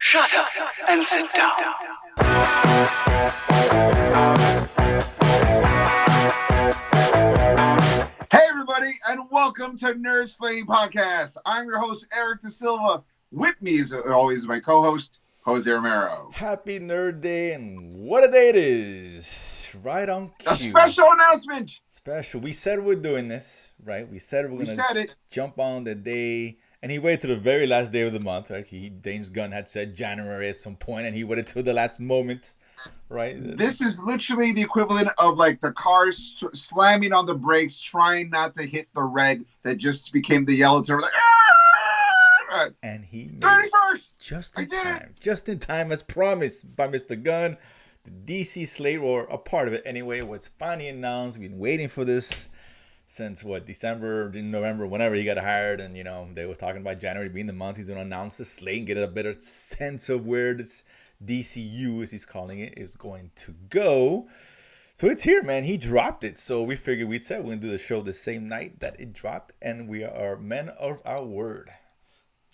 Shut up and sit down. Hey everybody, and welcome to Nerdsplaining Podcast. I'm your host, Eric Da Silva. With me, as always, my co-host, Jose Romero. Happy Nerd Day, and what a day it is. Right on cue. A special announcement. Special. We said we're doing this, right? We said we're going to jump on the day, and he waited to the very last day of the month, right? James Gunn had said January at some point, and he waited till the last moment, right? This is literally the equivalent of like the cars slamming on the brakes, trying not to hit the red that just became the yellow turn. Like, and he made 31st! Just in time as promised by Mr. Gunn. The DC slate, or a part of it anyway, was finally announced. We've been waiting for this since December, November, whenever he got hired, and they were talking about January being the month he's going to announce the slate and get a better sense of where this DCU, as he's calling it, is going to go. So it's here, man. He dropped it. So we figured we're going to do the show the same night that it dropped, and we are men of our word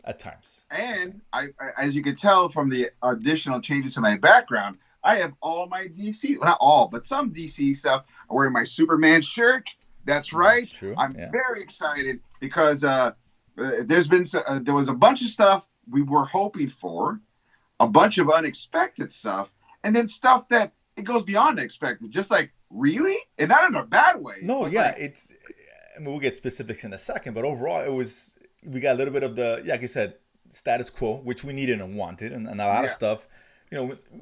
at times. And I, as you can tell from the additional changes to my background, I have all my DC, not all, but some DC stuff. I'm wearing my Superman shirt. That's right. That's true. I'm very excited because there was a bunch of stuff we were hoping for, a bunch of unexpected stuff, and then stuff that it goes beyond expected. Just like, really? And not in a bad way. No, yeah. We'll get specifics in a second, but overall, we got a little bit of the, like you said, status quo, which we needed and wanted, and a lot of stuff.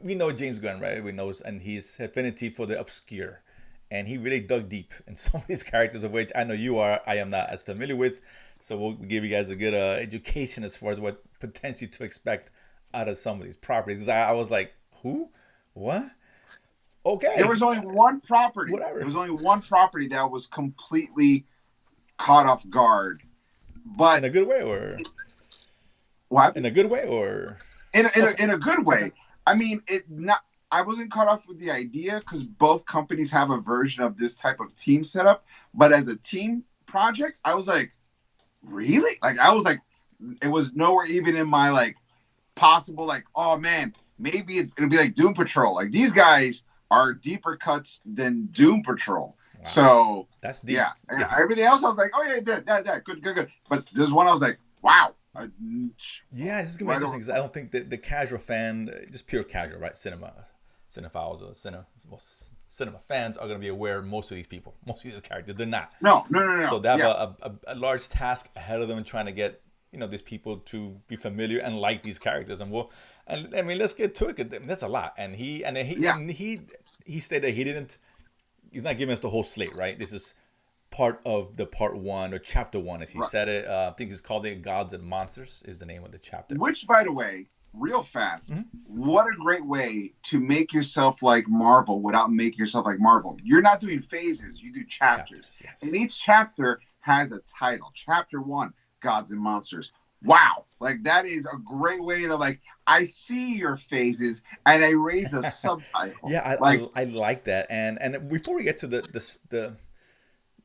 We know James Gunn, right? We know, and his affinity for the obscure, and he really dug deep in some of these characters, of which I know you are. I am not as familiar with, so we'll give you guys a good education as far as what potentially to expect out of some of these properties. Because I was like, who, what? Okay. There was only one property. Whatever. There was only one property that was completely caught off guard, but in a good way, or what? In a good way, or in a good way. I mean, I wasn't caught off with the idea because both companies have a version of this type of team setup. But as a team project, I was like, really? Like, I was like, it was nowhere even in my like possible like, oh man, maybe it'll be like Doom Patrol. Like, these guys are deeper cuts than Doom Patrol. Wow. So that's deep. Yeah. And everything else, I was like, oh yeah, that good. But there's one I was like, wow. Yeah, this is gonna be interesting because I don't think that the casual fan, just pure casual, right, cinephiles or cinema fans are gonna be aware of most of these people, most of these characters. They're not. No. So they have a large task ahead of them in trying to get these people to be familiar and like these characters. And I mean, let's get to it. 'Cause, I mean, that's a lot. And he stated he's not giving us the whole slate, right? This is part of the part one, or chapter one, as he said it. I think he's called it Gods and Monsters is the name of the chapter. Which, by the way, real fast, what a great way to make yourself like Marvel without making yourself like Marvel. You're not doing phases, you do chapters. Yes. And each chapter has a title. Chapter 1, Gods and Monsters. Wow. Like, that is a great way to, like, I see your phases and I raise a subtitle. Yeah, I like that. And before we get to the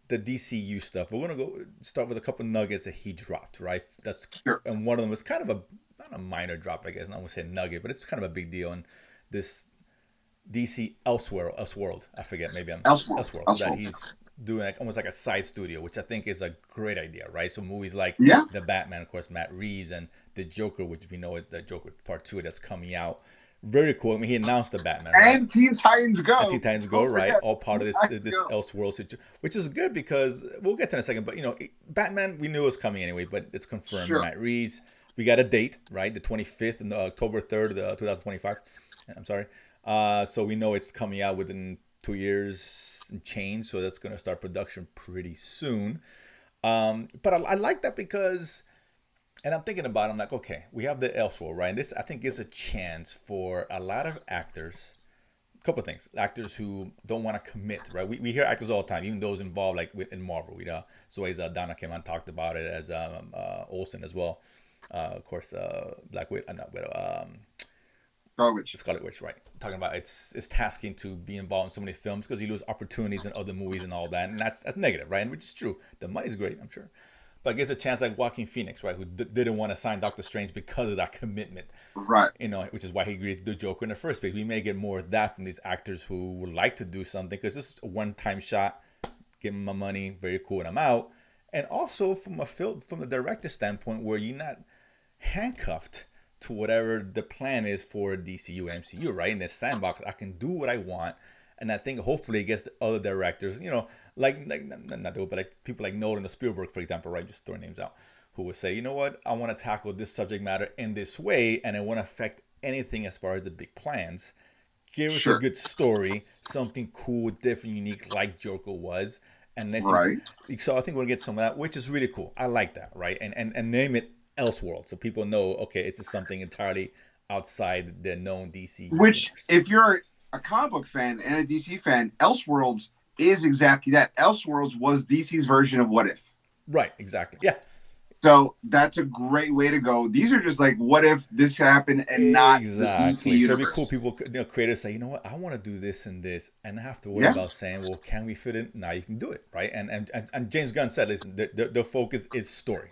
DCU stuff, we're gonna go start with a couple nuggets that he dropped, right? That's sure. And one of them was kind of not a minor drop, I guess. I won't say nugget, but it's kind of a big deal. And this DC Elseworld, I forget, maybe I'm Elseworld that he's doing like, almost like a side studio, which I think is a great idea, right? So movies like the Batman, of course, Matt Reeves, and the Joker, which we know is the Joker Part 2 that's coming out. Very cool. I mean, he announced the Batman, and right? Teen Titans Go. And Teen Titans Go, right? All part of this Elseworld situation, which is good because we'll get to it in a second. But Batman, we knew it was coming anyway, but it's confirmed. Sure. Matt Reeves. We got a date, right? The 25th and October 3rd, 2025. I'm sorry. So we know it's coming out within 2 years and change. So that's going to start production pretty soon. But I like that because. And I'm thinking about it, I'm like, okay, we have the Elseworld, right? And this, I think, is a chance for a lot of actors, a couple of things. Actors who don't want to commit, right? We hear actors all the time, even those involved, like in Marvel. So as Donna came on, talked about it, as Olsen as well. Of course, Black Widow, not Widow, Scarlet Witch, right? Talking about it's tasking to be involved in so many films because you lose opportunities in other movies and all that. And that's negative, right? And which is true. The money's great, I'm sure. But I guess a chance like Joaquin Phoenix, right, who didn't want to sign Doctor Strange because of that commitment, right? Which is why he agreed to do Joker in the first place. We may get more of that from these actors who would like to do something because this is a one-time shot. Give them my money, very cool, and I'm out. And also from the director standpoint, where you're not handcuffed to whatever the plan is for DCU, MCU, right? In this sandbox, I can do what I want. And I think hopefully it gets the other directors, like not but like people like Nolan or Spielberg, for example, right? Just throwing names out, who would say, you know what, I want to tackle this subject matter in this way, and I want to affect anything as far as the big plans. Give us a good story, something cool, different, unique, like Joker was, and let's so I think we'll get some of that, which is really cool. I like that, right? And name it Elseworld, so people know, okay, it's something entirely outside the known DC. Which, if you're a comic book fan and a DC fan, Elseworlds is exactly that. Elseworlds was DC's version of What If. Right, exactly. Yeah. So that's a great way to go. These are just like, what if this happened and not the DC universe? So it'd be cool. People, creators say, you know what, I want to do this and this, and I have to worry about saying, well, can we fit in? Now you can do it, right? And James Gunn said, listen, the focus is story.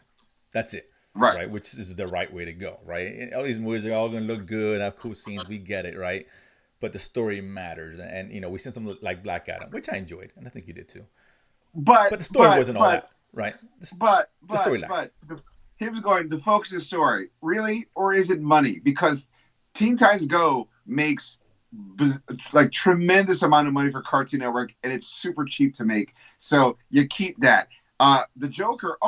That's it. Right. Which is the right way to go, right? All these movies are all going to look good, have cool scenes. We get it, right? But the story matters, and we seen something like Black Adam, which I enjoyed, and I think you did too. But the story wasn't all that, right? The story lacked. Him going, the focus is story, really, or is it money? Because Teen Titans Go makes like tremendous amount of money for Cartoon Network, and it's super cheap to make, so you keep that. The Joker,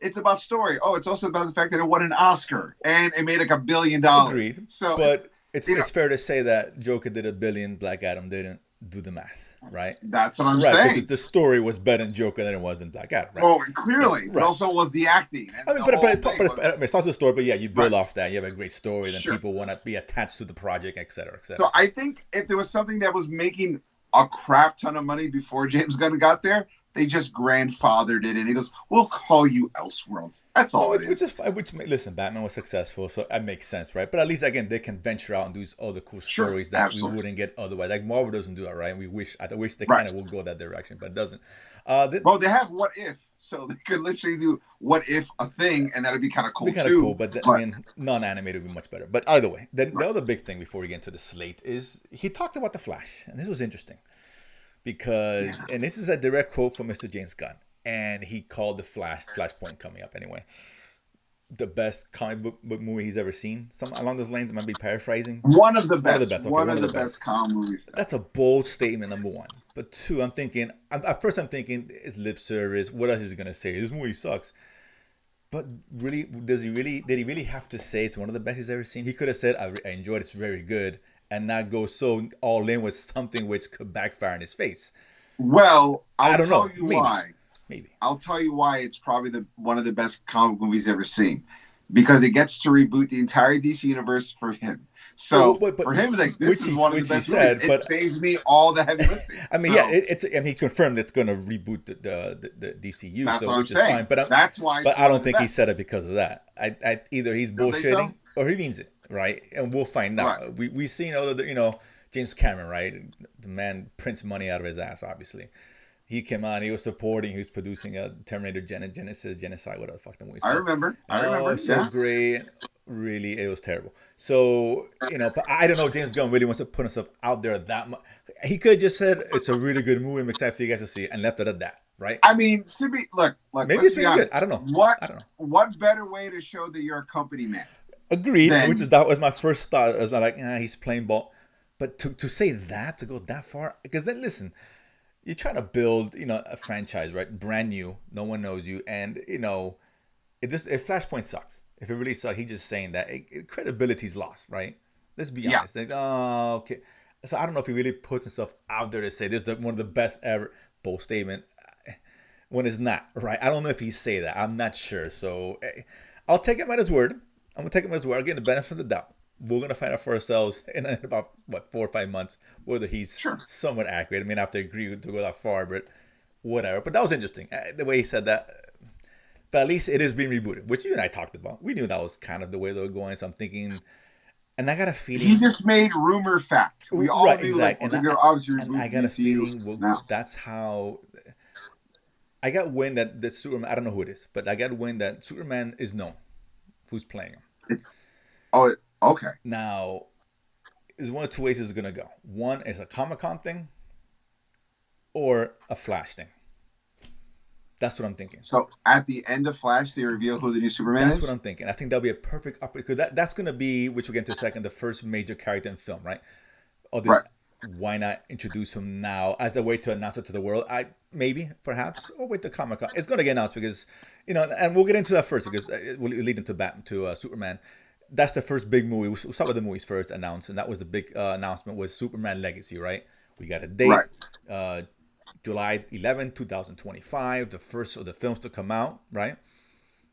it's about story. It's also about the fact that it won an Oscar and it made like $1 billion. Agreed. So, but it's fair to say that Joker did $1 billion, Black Adam didn't do the math, right? That's what I'm saying. The story was better in Joker than it was in Black Adam, right? Oh, clearly. But also was the acting. But it starts with the story, but you build off that. You have a great story, then people want to be attached to the project, et cetera, et cetera. So I think if there was something that was making a crap ton of money before James Gunn got there, they just grandfathered it, and he goes, "We'll call you Elseworlds." That's all it is. Listen, Batman was successful, so that makes sense, right? But at least again, they can venture out and do all the cool stories that we wouldn't get otherwise. Like Marvel doesn't do that, right? I wish they kind of would go that direction, but it doesn't. They have What If, so they could literally do What If a thing, and that'd be kind of cool too. But I mean, non-animated would be much better. But either way, the other big thing before we get into the slate is he talked about the Flash, and this was interesting. Because, and this is a direct quote from Mr. James Gunn, and he called the Flashpoint coming up anyway, the best comic book movie he's ever seen. Something along those lines. I might be paraphrasing. One of the best comic movies. That's a bold statement, number one. But two, I'm thinking, it's lip service. What else is he gonna say? This movie sucks. But really, did he really have to say it's one of the best he's ever seen? He could have said, I enjoyed it, it's very good, and not go so all in with something which could backfire in his face. Well, I'll tell you why. Maybe. I'll tell you why it's probably one of the best comic movies ever seen. Because it gets to reboot the entire DC universe for him. So for him, like, this is one of the best movies. It saves me all the heavy lifting. I mean, he confirmed it's going to reboot the DCU. That's so, what I'm saying. But that's why. But I don't think he said it because of that. Either he's bullshitting or he means it, right? And we'll find out. Right. We've seen James Cameron, right? The man prints money out of his ass, obviously. He came out, he was supporting, he was producing a Terminator Genocide, whatever the fuck the movie is called. I remember. So great. Really, it was terrible. So, but I don't know if James Gunn really wants to put himself out there that much. He could have just said, it's a really good movie, I'm excited for you guys to see it, and left it at that, right? I mean, look, maybe it's really good. I don't know. What better way to show that you're a company man? Agreed, that was my first thought. I was like, he's playing ball. But to say that, to go that far, because then listen, you're trying to build, a franchise, right? Brand new, no one knows you, and if Flashpoint sucks, if it really sucks, he's just saying that credibility's lost, right? Let's be honest. Like, okay. So I don't know if he really puts himself out there to say this is one of the best ever. Bold statement, when it's not, right? I don't know if he say that. I'm not sure. So I'll take him at his word. I'm gonna take him at his word. I'll get the benefit of the doubt. We're going to find out for ourselves in about, 4 or 5 months, whether he's somewhat accurate. I mean, I have to agree to go that far, but whatever. But that was interesting, the way he said that. But at least it is being rebooted, which you and I talked about. We knew that was kind of the way they were going, so I'm thinking, and I got a feeling... He just made rumor fact. We all knew, exactly. They're obviously rebooting I got a feeling that's how... I got wind that the Superman. I don't know who it is, but I got wind that Superman is known. Who's playing him? Okay. Now, is one of two ways it's gonna go. One is a Comic-Con thing, or a Flash thing. That's what I'm thinking. So at the end of Flash, they reveal who the new Superman is? That's what I'm thinking. I think that'll be a perfect opportunity. Because that's going to be, which we'll get into in a second, the first major character in film, right? Right. Why not introduce him now as a way to announce it to the world? Maybe, perhaps, or wait till Comic-Con. It's going to get announced because, and we'll get into that first because it will lead into Superman. That's the first big movie. We'll start with the movies first announced, and that was the big announcement was Superman Legacy, right? We got a date. Right. July 11, 2025, the first of the films to come out, right?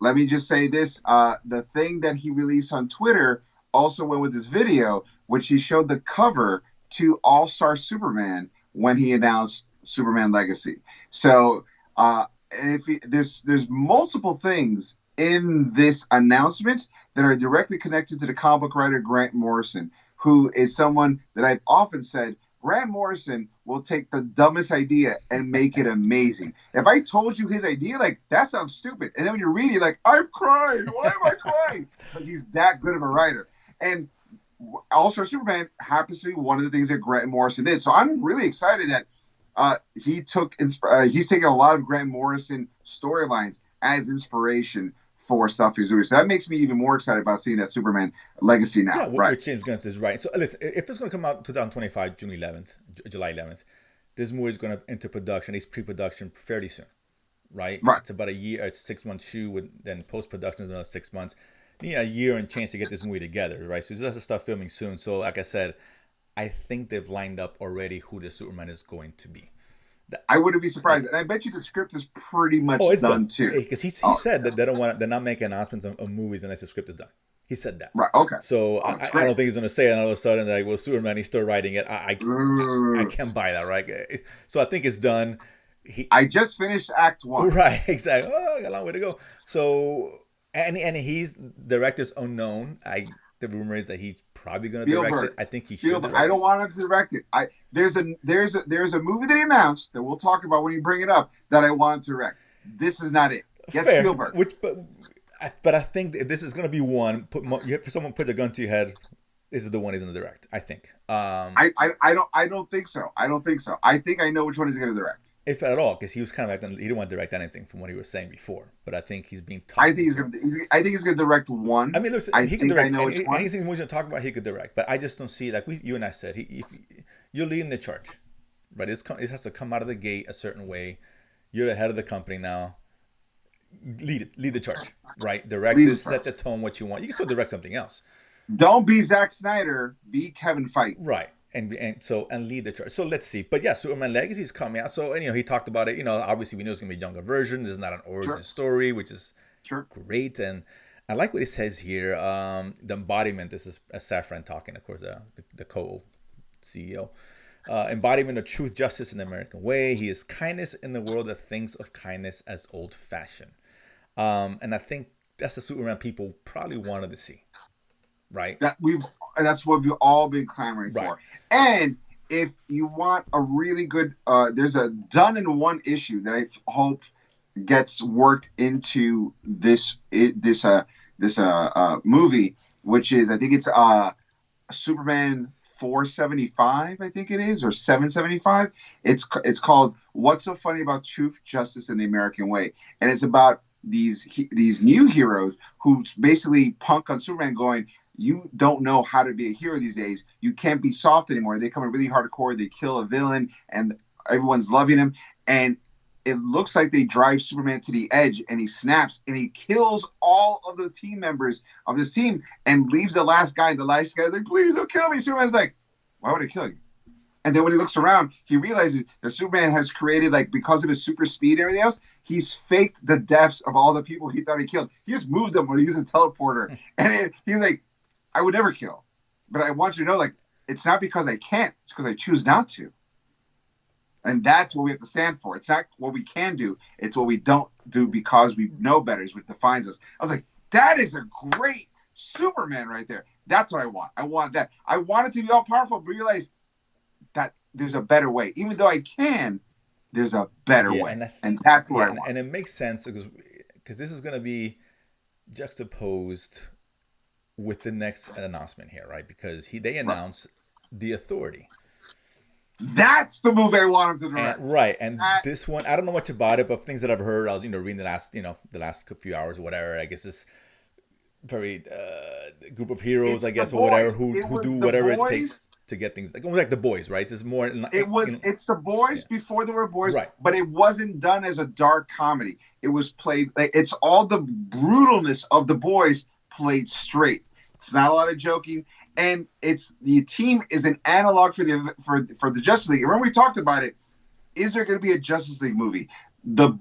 Let me just say this. The thing that he released on Twitter also went with this video, which he showed the cover to All-Star Superman when he announced Superman Legacy. So, and there's multiple things in this announcement that are directly connected to the comic book writer Grant Morrison, who is someone that I've often said, Grant Morrison will take the dumbest idea and make it amazing. If I told you his idea, like, that sounds stupid. And then when you read it, like, I'm crying. Why am I crying? Because he's that good of a writer. And All-Star Superman happens to be one of the things that Grant Morrison did. So I'm really excited that he's taking a lot of Grant Morrison storylines as inspiration for stuff he's doing. So that makes me even more excited about seeing that Superman Legacy now. Yeah, right. What James Gunn is right. So listen, if it's going to come out 2025, July 11th, this movie is going to enter production, it's pre-production fairly soon, right? It's about a year, it's 6 months shoot, with then post-production is another 6 months. You need a year and change to get this movie together, right? So this has to start filming soon. So like I said, I think they've lined up already who the Superman is going to be. I wouldn't be surprised, and I bet you the script is pretty much done too. Because he said that they're not making announcements of movies unless the script is done. He said that. Right. Okay. So I don't think he's going to say it all of a sudden like, well, Superman, he's still writing it. I can't buy that, right? So I think it's done. I just finished Act 1. Right. Exactly. Oh, I got a long way to go. So and he's director's unknown. The rumor is that he's probably going to direct it. I think he should. I don't want him to direct it. There's a movie that he announced that we'll talk about when you bring it up that I want him to direct. This is not it. Get Fair. Spielberg. But I think if this is going to be one, someone put the gun to your head. This is the one he's going to direct. I think. I don't think so. I think I know which one he's going to direct. If at all, because he was kind of acting, he didn't want to direct anything from what he was saying before. But I think he's being taught. I think he's going to direct one. I mean, listen, he can direct anything we're going to talk about. He could direct, but I just don't see like you and I said. You're leading the charge, right? It has to come out of the gate a certain way. You're the head of the company now. Lead the charge, right? Direct it, set the tone, what you want. You can still direct something else. Don't be Zack Snyder. Be Kevin Feige. Right. And lead the charge. So let's see. But yeah, Superman Legacy is coming out. So he talked about it. Obviously we know it's gonna be a younger version. This is not an origin story, which is great. And I like what it says here. The embodiment. This is Safran talking, of course, the co-CEO. Embodiment of truth, justice, in the American way. He is kindness in the world that thinks of kindness as old-fashioned. And I think that's the Superman people probably wanted to see. Right. That's what we've all been clamoring for. And if you want a really good, there's a done in one issue that I hope gets worked into this movie, which is I think it's Superman 475, I think it is, or 775. It's called "What's So Funny About Truth, Justice, and the American Way," and it's about these new heroes who basically punk on Superman, going, you don't know how to be a hero these days. You can't be soft anymore. They come in really hardcore. They kill a villain, and everyone's loving him. And it looks like they drive Superman to the edge, and he snaps, and he kills all of the team members of this team and leaves the last guy. The last guy's like, please don't kill me. Superman's like, why would I kill you? And then when he looks around, he realizes that Superman has created, like, because of his super speed and everything else, he's faked the deaths of all the people he thought he killed. He just moved them when he used a teleporter. And he's like, I would never kill. But I want you to know, like, it's not because I can't. It's because I choose not to. And that's what we have to stand for. It's not what we can do. It's what we don't do because we know better is what defines us. I was like, that is a great Superman right there. That's what I want. I want that. I want it to be all powerful, but realize that there's a better way. Even though I can, there's a better way, and that's what I want. And it makes sense because this is going to be juxtaposed with the next announcement here, right? Because they announced The Authority. That's the movie I want him to direct. And this one, I don't know much about it, but things that I've heard, I was reading the last few hours or whatever. I guess it's very group of heroes, I guess, or whatever, who do whatever it takes to get things almost like The Boys, right? It's more. It's The Boys before there were boys, right? But it wasn't done as a dark comedy. It was played like it's all the brutalness of The Boys played straight. It's not a lot of joking. And the team is an analog for the Justice League. Remember we talked about it. Is there going to be a Justice League movie? The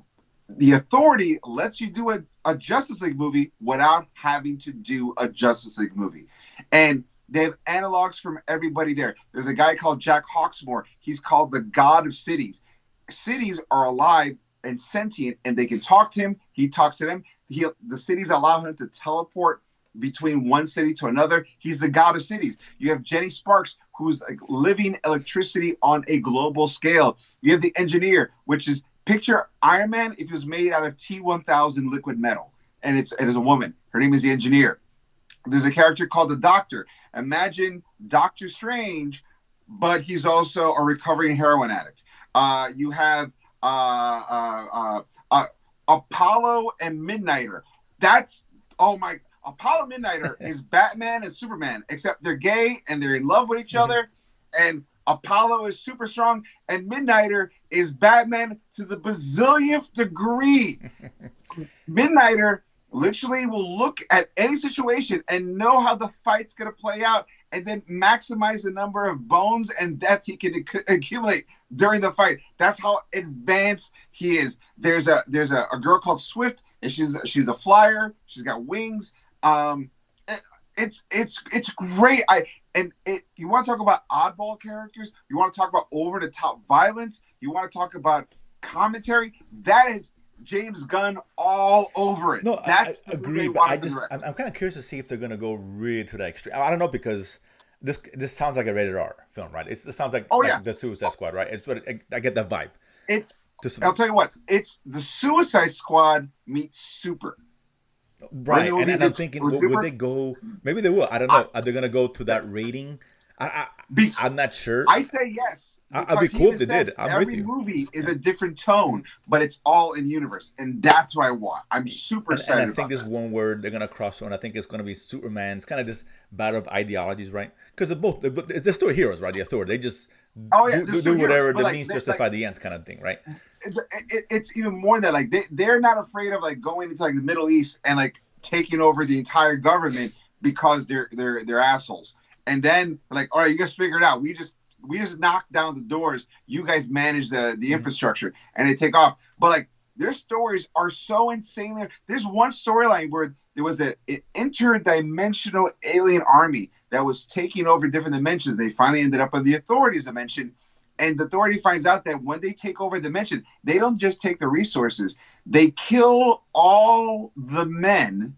Authority lets you do a Justice League movie without having to do a Justice League movie. And they have analogs from everybody there. There's a guy called Jack Hawksmoor. He's called the God of Cities. Cities are alive and sentient, and they can talk to him. He talks to them. The cities allow him to teleport between one city to another. He's the God of cities. You have Jenny Sparks, who's like living electricity on a global scale. You have the Engineer, which is picture Iron Man if he was made out of T1000 liquid metal, and it is a woman. Her name is the Engineer. There's a character called the Doctor. Imagine Doctor Strange, but he's also a recovering heroin addict. You have Apollo and Midnighter. Apollo Midnighter is Batman and Superman, except they're gay and they're in love with each other. And Apollo is super strong, and Midnighter is Batman to the bazillionth degree. Midnighter literally will look at any situation and know how the fight's going to play out, and then maximize the number of bones and death he can accumulate during the fight. That's how advanced he is. There's a girl called Swift, and she's a flyer. She's got wings. It's great. You want to talk about oddball characters? You want to talk about over the top violence? You want to talk about commentary? That is James Gunn all over it. No, I agree. But I'm kind of curious to see if they're going to go really to that extreme. I don't know, because this sounds like a rated R film, right? It sounds like the Suicide Squad, right? I get that vibe. I'll tell you what. It's the Suicide Squad meets Super. Right, and I'm thinking, would they go? Maybe they will. I don't know. Are they going to go to that rating? I'm not sure. I say yes. I'd be cool if they did. I'm with you. Every movie is a different tone, but it's all in universe, and that's what I want. I'm super excited. And I think there's one word they're gonna cross on. I think it's gonna be Superman. It's kind of this battle of ideologies, right? Because they're still heroes, right? The Authority. They just do whatever the means justify the ends, kind of thing, right? It's even more than that. Like they're not afraid of like going into like the Middle East and like taking over the entire government because they're assholes. And then like, all right, you guys figure it out. We just knock down the doors. You guys manage the infrastructure, and they take off. But like their stories are so insanely. There's one storyline where there was an interdimensional alien army that was taking over different dimensions. They finally ended up in the Authority's dimension, and the Authority finds out that when they take over a dimension, they don't just take the resources. They kill all the men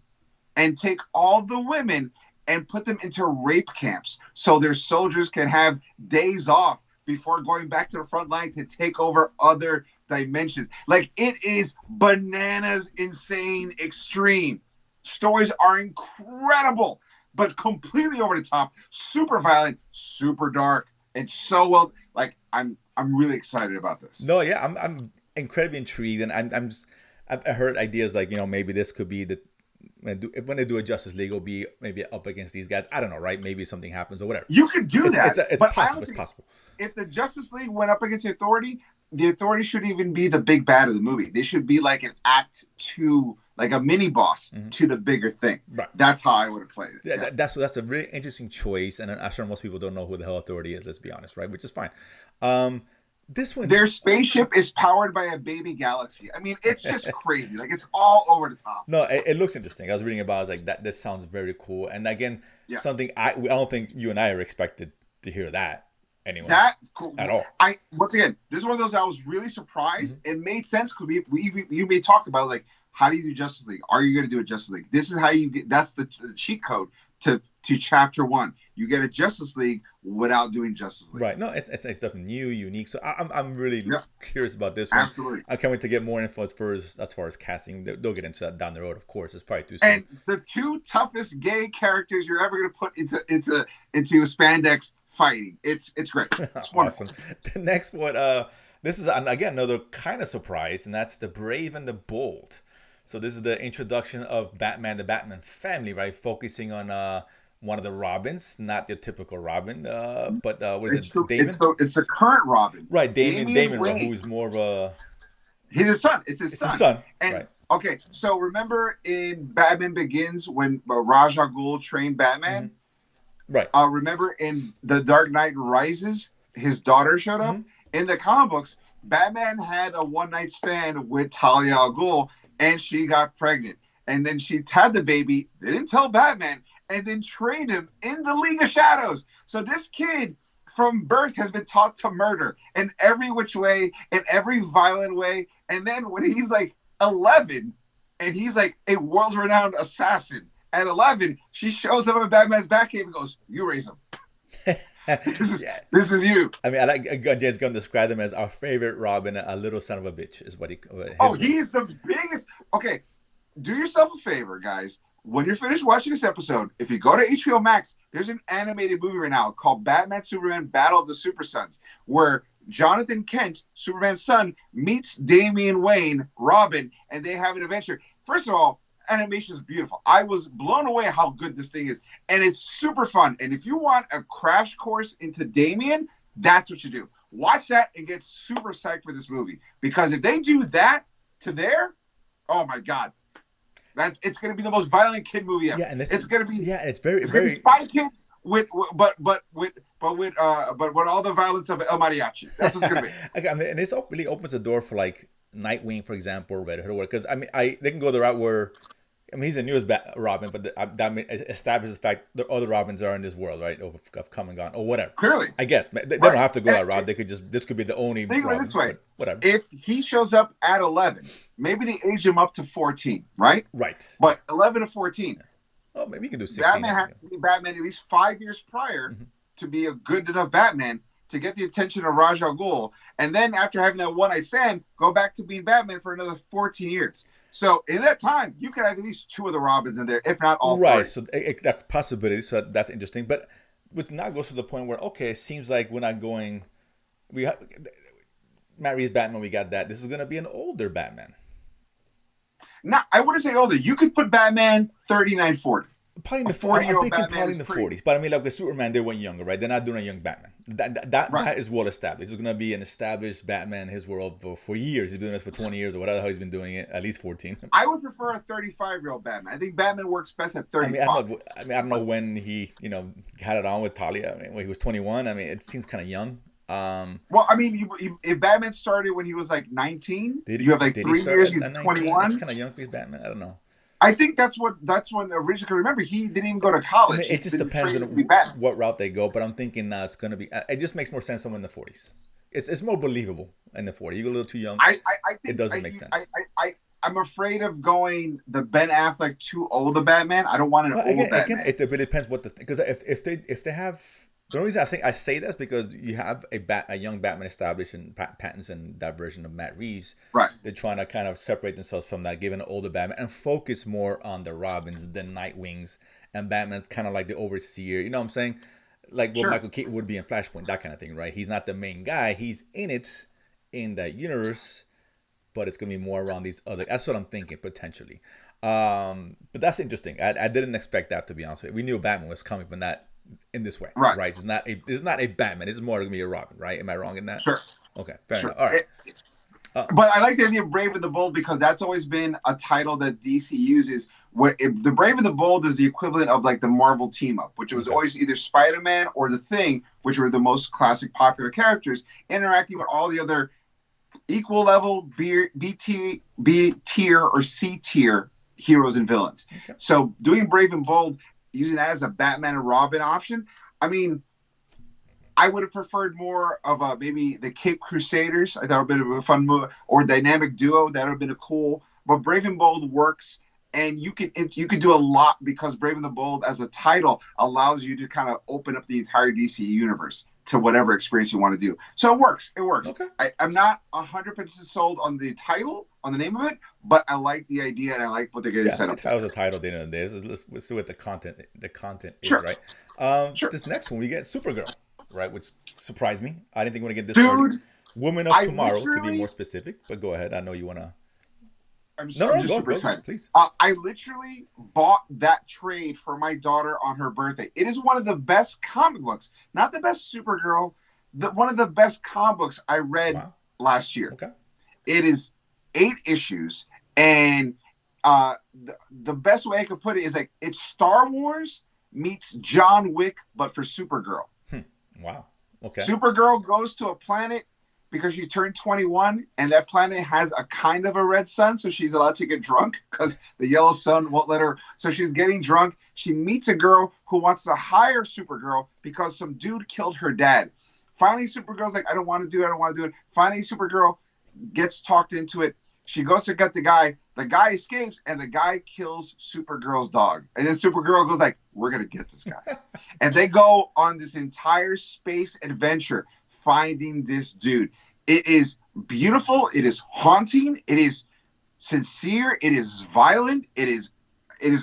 and take all the women and put them into rape camps so their soldiers can have days off before going back to the front line to take over other dimensions. Like, it is bananas, insane, extreme. Stories are incredible, but completely over the top, super violent, super dark, and so well. Like, I'm really excited about this. No, yeah, I'm incredibly intrigued, and I've heard ideas like, maybe this could be when they do a Justice League, it'll be maybe up against these guys. I don't know, right? Maybe something happens or whatever. You could do that. It's possible. Honestly, it's possible. If the Justice League went up against the Authority shouldn't even be the big bad of the movie. They should be like an act 2, like a mini boss to the bigger thing. Right. That's how I would have played it. Yeah. That's a really interesting choice, and I'm sure most people don't know who the hell Authority is. Let's be honest, right? Which is fine. This one, their spaceship is powered by a baby galaxy. I mean, it's just crazy. Like, it's all over the top. No, it looks interesting. I was reading about it. I was like, that. This sounds very cool. And again, something I don't think you and I are expected to hear that anyway. That's cool at all. Once again, this is one of those I was really surprised. It made sense because we talked about it, like, how do you do Justice League? Are you going to do a Justice League? This is how you get. That's the cheat code to chapter 1. you get a Justice League without doing Justice League. Right. No, it's definitely new, unique. So I'm really curious about this one. Absolutely. I can't wait to get more info as far as casting. They'll get into that down the road, of course. It's probably too soon. And the two toughest gay characters you're ever going to put into spandex fighting. It's great. It's wonderful. Awesome. The next one, this is again another kind of surprise, and that's The Brave and the Bold. So this is the introduction of Batman, the Batman family, right? Focusing on one of the Robins, not your typical Robin, but what is it? Damon? It's the current Robin. Right, Damon, who's more of a... He's his son. It's his son. And, right. Okay, so remember in Batman Begins when Ra's al Ghul trained Batman? Mm-hmm. Right. Remember in The Dark Knight Rises, his daughter showed up? Mm-hmm. In the comic books, Batman had a one-night stand with Talia al Ghul, and she got pregnant. And then she had the baby, they didn't tell Batman, and then trained him in the League of Shadows. So this kid from birth has been taught to murder in every which way, in every violent way. And then when he's like 11, and he's like a world-renowned assassin, at 11, she shows up at Batman's Batcave and goes, "You raise him." This is you. I mean, I like James Gunn described him as our favorite Robin, a little son of a bitch, is what he. He's the biggest. Okay, do yourself a favor, guys. When you're finished watching this episode, if you go to HBO Max, there's an animated movie right now called Batman Superman Battle of the Super Sons, where Jonathan Kent, Superman's son, meets Damian Wayne, Robin, and they have an adventure. First of all, animation is beautiful. I was blown away how good this thing is, and it's super fun. And if you want a crash course into Damian, that's what you do. Watch that and get super psyched for this movie, because if they do that to there, oh my god, it's going to be the most violent kid movie ever. Yeah, and it's going to be it's very Spy Kids with all the violence of El Mariachi. That's what's going to be. Okay, I mean, and this really opens the door for like Nightwing, for example, or Red Hood, because I mean, they can go the route where, I mean, he's the newest Robin, but that establishes the fact the other Robins are in this world, right? Of come and gone, or whatever. Clearly, I guess they don't have to go that route. They could just, this could be the only. Think of it this way: whatever. If he shows up at 11, maybe they age him up to 14, right? Right. But 11 to 14. Oh, maybe you can do 16. Batman has to be Batman at least 5 years prior to be a good enough Batman to get the attention of Ra's al Ghul, and then after having that one-night stand, go back to being Batman for another 14 years. So in that time, you could have at least 2 of the Robins in there, if not all. Right. 3. So that possibility. So that's interesting. But which now goes to the point where, okay, it seems like we're not going. Matt Reeves' Batman, we got that. This is going to be an older Batman. No, I wouldn't say older. You could put Batman 39, 40. Probably in the 40s. I'm thinking probably in the 40s. But I mean, like with Superman, they went younger, right? They're not doing a young Batman. That is well established. It's going to be an established Batman in his world for years. He's been doing this for 20 years or whatever how he's been doing it, at least 14. I would prefer a 35-year-old Batman. I think Batman works best at 35. I don't know when he, had it on with Talia. I mean, when he was 21. I mean, it seems kind of young. Well, I mean, if Batman started when he was like 19, you have like 3 years. He's 21. That's kind of young for his Batman. I don't know. I think that's when originally. Remember, he didn't even go to college. I mean, it just depends on what route they go. But I'm thinking now it's going to be. It just makes more sense someone in the 40s. It's more believable in the 40s. You go a little too young. I think it doesn't make sense. I'm afraid of going the Ben Affleck too old of Batman. I don't want an old Batman. It depends what because if they have. The only reason I say that's because you have a young Batman established in Pattinson, that version of Matt Reeves. Right. They're trying to kind of separate themselves from that, given an older Batman, and focus more on the Robins, the Nightwings, and Batman's kind of like the overseer. You know what I'm saying? Like what Michael Keaton would be in Flashpoint, that kind of thing, right? He's not the main guy. He's in it, in that universe, but it's going to be more around these other... That's what I'm thinking, potentially. But that's interesting. I didn't expect that, to be honest with you. We knew Batman was coming, but not in this way, right? It's not a Batman. It's more going to be a Robin, right? Am I wrong in that? Sure. Okay, fair enough. All right. But I like the idea of Brave and the Bold because that's always been a title that DC uses. Where the Brave and the Bold is the equivalent of like the Marvel team up, which was always either Spider-Man or the Thing, which were the most classic popular characters, interacting with all the other equal level B tier or C tier heroes and villains. Okay. So doing Brave and Bold, using that as a Batman and Robin option, I mean, I would have preferred more of maybe the Cape Crusaders. I thought it would have been a fun move, or dynamic duo. That would have been a cool. But Brave and Bold works, And you can do a lot because Brave and the Bold as a title allows you to kind of open up the entire DC universe to whatever experience you want to do. So it works. Okay. I'm not 100% sold on the title, on the name of it, but I like the idea and I like what they're going to set up. Title's a title at the end of the day. Let's see what the content Sure. is, right? Sure. This next one, we get Supergirl, right? Which surprised me. I didn't think we were going to get this Dude, early. Woman of Tomorrow, to be more specific. But go ahead. I know you want to. I'm just super excited. Please. I literally bought that trade for my daughter on her birthday. It is one of the best comic books, not the best Supergirl, one of the best comic books I read last year. Okay. It is 8 issues, and the best way I could put it is like it's Star Wars meets John Wick, but for Supergirl. Wow. Okay. Supergirl goes to a planet because she turned 21, and that planet has a kind of a red sun, so she's allowed to get drunk because the yellow sun won't let her. So she's getting drunk. She meets a girl who wants to hire Supergirl because some dude killed her dad. Finally, Supergirl's like, I don't want to do it. Finally, Supergirl gets talked into it. She goes to get the guy. The guy escapes, and the guy kills Supergirl's dog. And then Supergirl goes like, we're going to get this guy. And they go on this entire space adventure finding this dude. It is beautiful. It is haunting. It is sincere. It is violent. It is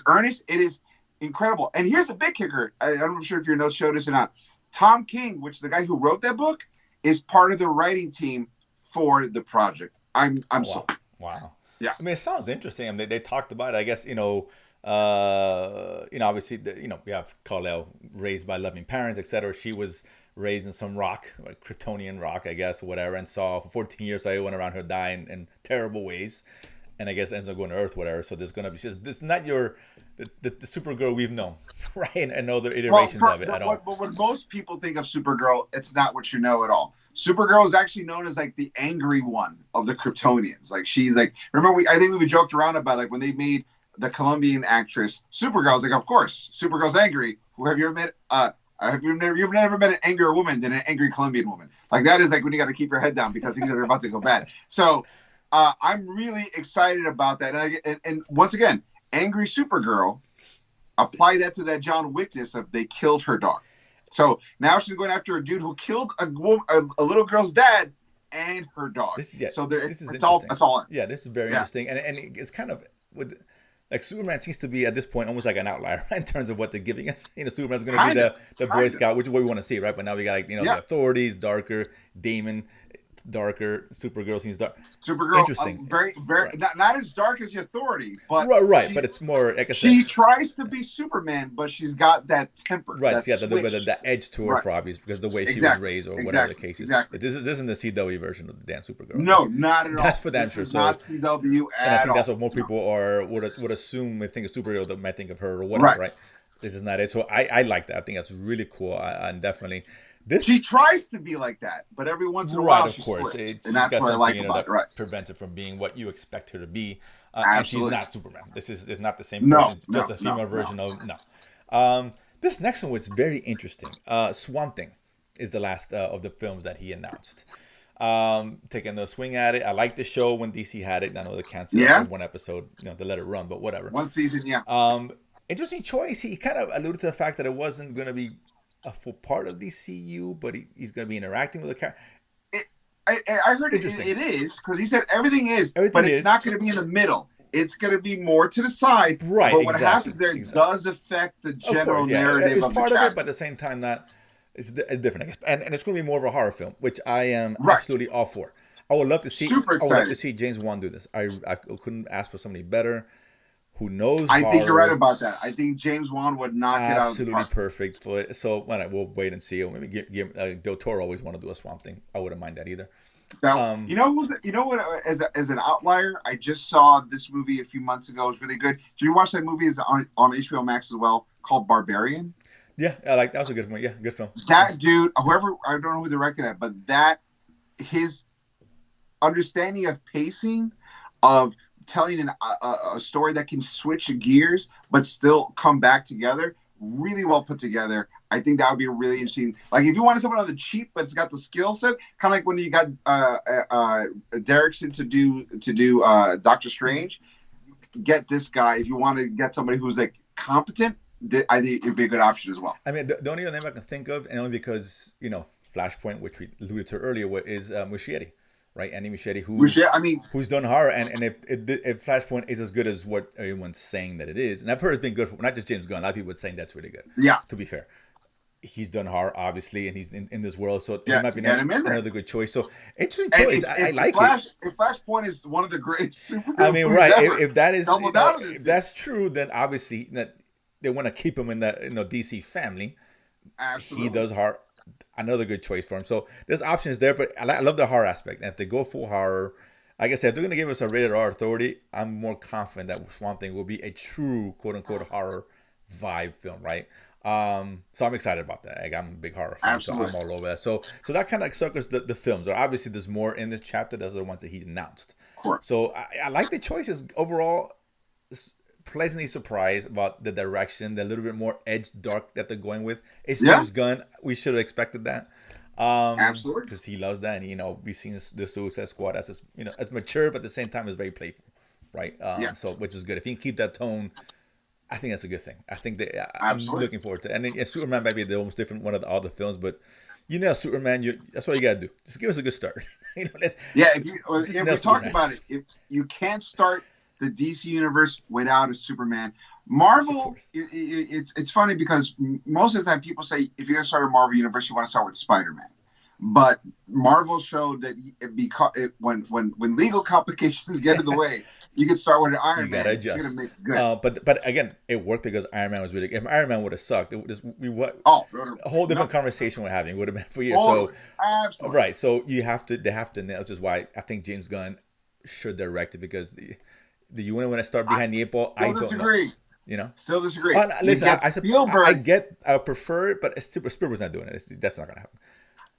earnest. It is incredible. And here's the big kicker. I'm not sure if your notes showed this or not. Tom King, which is the guy who wrote that book, is part of the writing team for the project. I'm so wow. Yeah. I mean, it sounds interesting. I mean, they talked about it. I guess obviously, we have Kal-El raised by loving parents, etc. She was raised in some rock, like Kryptonian rock, I guess, or whatever, and saw for 14 years I went around her dying in terrible ways, and I guess ends up going to Earth, whatever. So there's gonna be this is not the Supergirl we've known, right? And other iterations of it. But when most people think of Supergirl, it's not what you know at all. Supergirl is actually known as like the angry one of the Kryptonians. Like she's like, remember I think we joked around about like when they made the Colombian actress Supergirl. I was like, of course, Supergirl's angry. Who have you ever met? You've never met an angrier woman than an angry Colombian woman. Like that is like when you got to keep your head down because things are about to go bad. So I'm really excited about that. And once again, angry Supergirl, apply that to that John Wickness of they killed her dog. So now she's going after a dude who killed a little girl's dad and her dog. It's all. Yeah, this is very interesting, and it's kind of with. Like Superman seems to be at this point almost like an outlier in terms of what they're giving us. Superman's going to be the Boy Scout, which is what we want to see, right? But now we got the authorities, darker, Damon, darker, Supergirl seems dark. Supergirl, interesting, very right. not as dark as the Authority, but right. But it's more. Like I said, she tries to be Superman, but she's got that temper. Right, she's got the edge to her for obvious because the way she was raised or whatever the case is. Exactly. This isn't the CW version of the damn Supergirl. No, not at all. That's for damn sure. Not CW at all. And I think that's what more people would assume when they think of Supergirl, they might think of her or whatever. Right. This is not it. So I like that. I think that's really cool. And definitely. She tries to be like that, but every once in a while she slips, and that's what I like about it. Right, prevents her from being what you expect her to be, and she's not Superman. This is not the same person. Just a female version of no. This next one was very interesting. Swamp Thing is the last of the films that he announced. Taking a swing at it. I liked the show when DC had it. I know they canceled one episode, they let it run, but whatever. One season, yeah. Interesting choice. He kind of alluded to the fact that it wasn't going to be a full part of DCU, but he's going to be interacting with the character. I heard it is, because he said everything is, but it's not going to be in the middle. It's going to be more to the side. Right. But what happens there does affect the general narrative it's of the part chapter. of it, but at the ssame time, it's different, I guess. And it's going to be more of a horror film, which I am absolutely all for. I would love to see. Super excited. I would love to see James Wan do this. I couldn't ask for somebody better. Who knows? I think you're right about that. I think James Wan would knock it out. Absolutely perfect for it. So we'll wait and see. Maybe Del Toro always want to do a Swamp Thing. I wouldn't mind that either. Now, you know what? As an outlier, I just saw this movie a few months ago. It was really good. Did you watch that movie? It's on HBO Max as well, called Barbarian. Yeah, that was a good one. Yeah, good film. That dude, whoever, I don't know who directed it, but his understanding of pacing, of telling a story that can switch gears but still come back together, really well put together. I think that would be a really interesting. Like if you wanted someone on the cheap but it's got the skill set, kind of like when you got Derrickson to do Doctor Strange. get this guy, if you want to get somebody who's like competent, I think it'd be a good option as well. I mean, the only name I can think of, and only because Flashpoint, which we alluded to earlier, is Muschietti, right? Andy Muschietti, who's done horror, and if Flashpoint is as good as what everyone's saying that it is, and I've heard it's been good for not just James Gunn, a lot of people are saying that's really good. Yeah. To be fair, he's done horror, obviously, and he's in this world, so he might be another good choice. So interesting choice. I like it. If Flashpoint is one of the greatest superhero movies right? Ever, if that is, if that's true, then obviously that they want to keep him in the DC family. Absolutely. He does horror. Another good choice for him. So there's options there, but I love the horror aspect. And if they go full horror, like I said, if they're going to give us a rated R authority, I'm more confident that Swamp Thing will be a true quote unquote horror vibe film, right? So I'm excited about that. Like, I'm a big horror fan, so I'm all over that. So that kind of like circles the films. Or obviously there's more in this chapter. Those are the ones that he announced. So I like the choices overall. Pleasantly surprised about the direction, the little bit more edge dark that they're going with. It's James Gunn. We should have expected that. Absolutely, because he loves that, and we've seen the Suicide Squad as it's mature, but at the same time it's very playful, right? So which is good. If he can keep that tone, I think that's a good thing. I think that I'm looking forward to it. And then Superman might be the almost different one of the other films, but Superman, that's all you gotta do. Just give us a good start. If we talked about it, if you can't start the DC universe without a Superman. Marvel, it's funny because most of the time people say if you're going to start a Marvel universe, you want to start with Spider-Man. But Marvel showed that when legal complications get in the way, you can start with an Iron Man. You gotta adjust. Make it good. But again, it worked because Iron Man was really good. If Iron Man would have sucked, a whole different conversation we're having. It would have been for years. Absolutely. Right. So they have to nail, which is why I think James Gunn should direct it, because do you want to start behind the eight ball? I don't disagree. Know. Still disagree. Listen, I prefer it, but Spielberg's not doing it. That's not going to happen.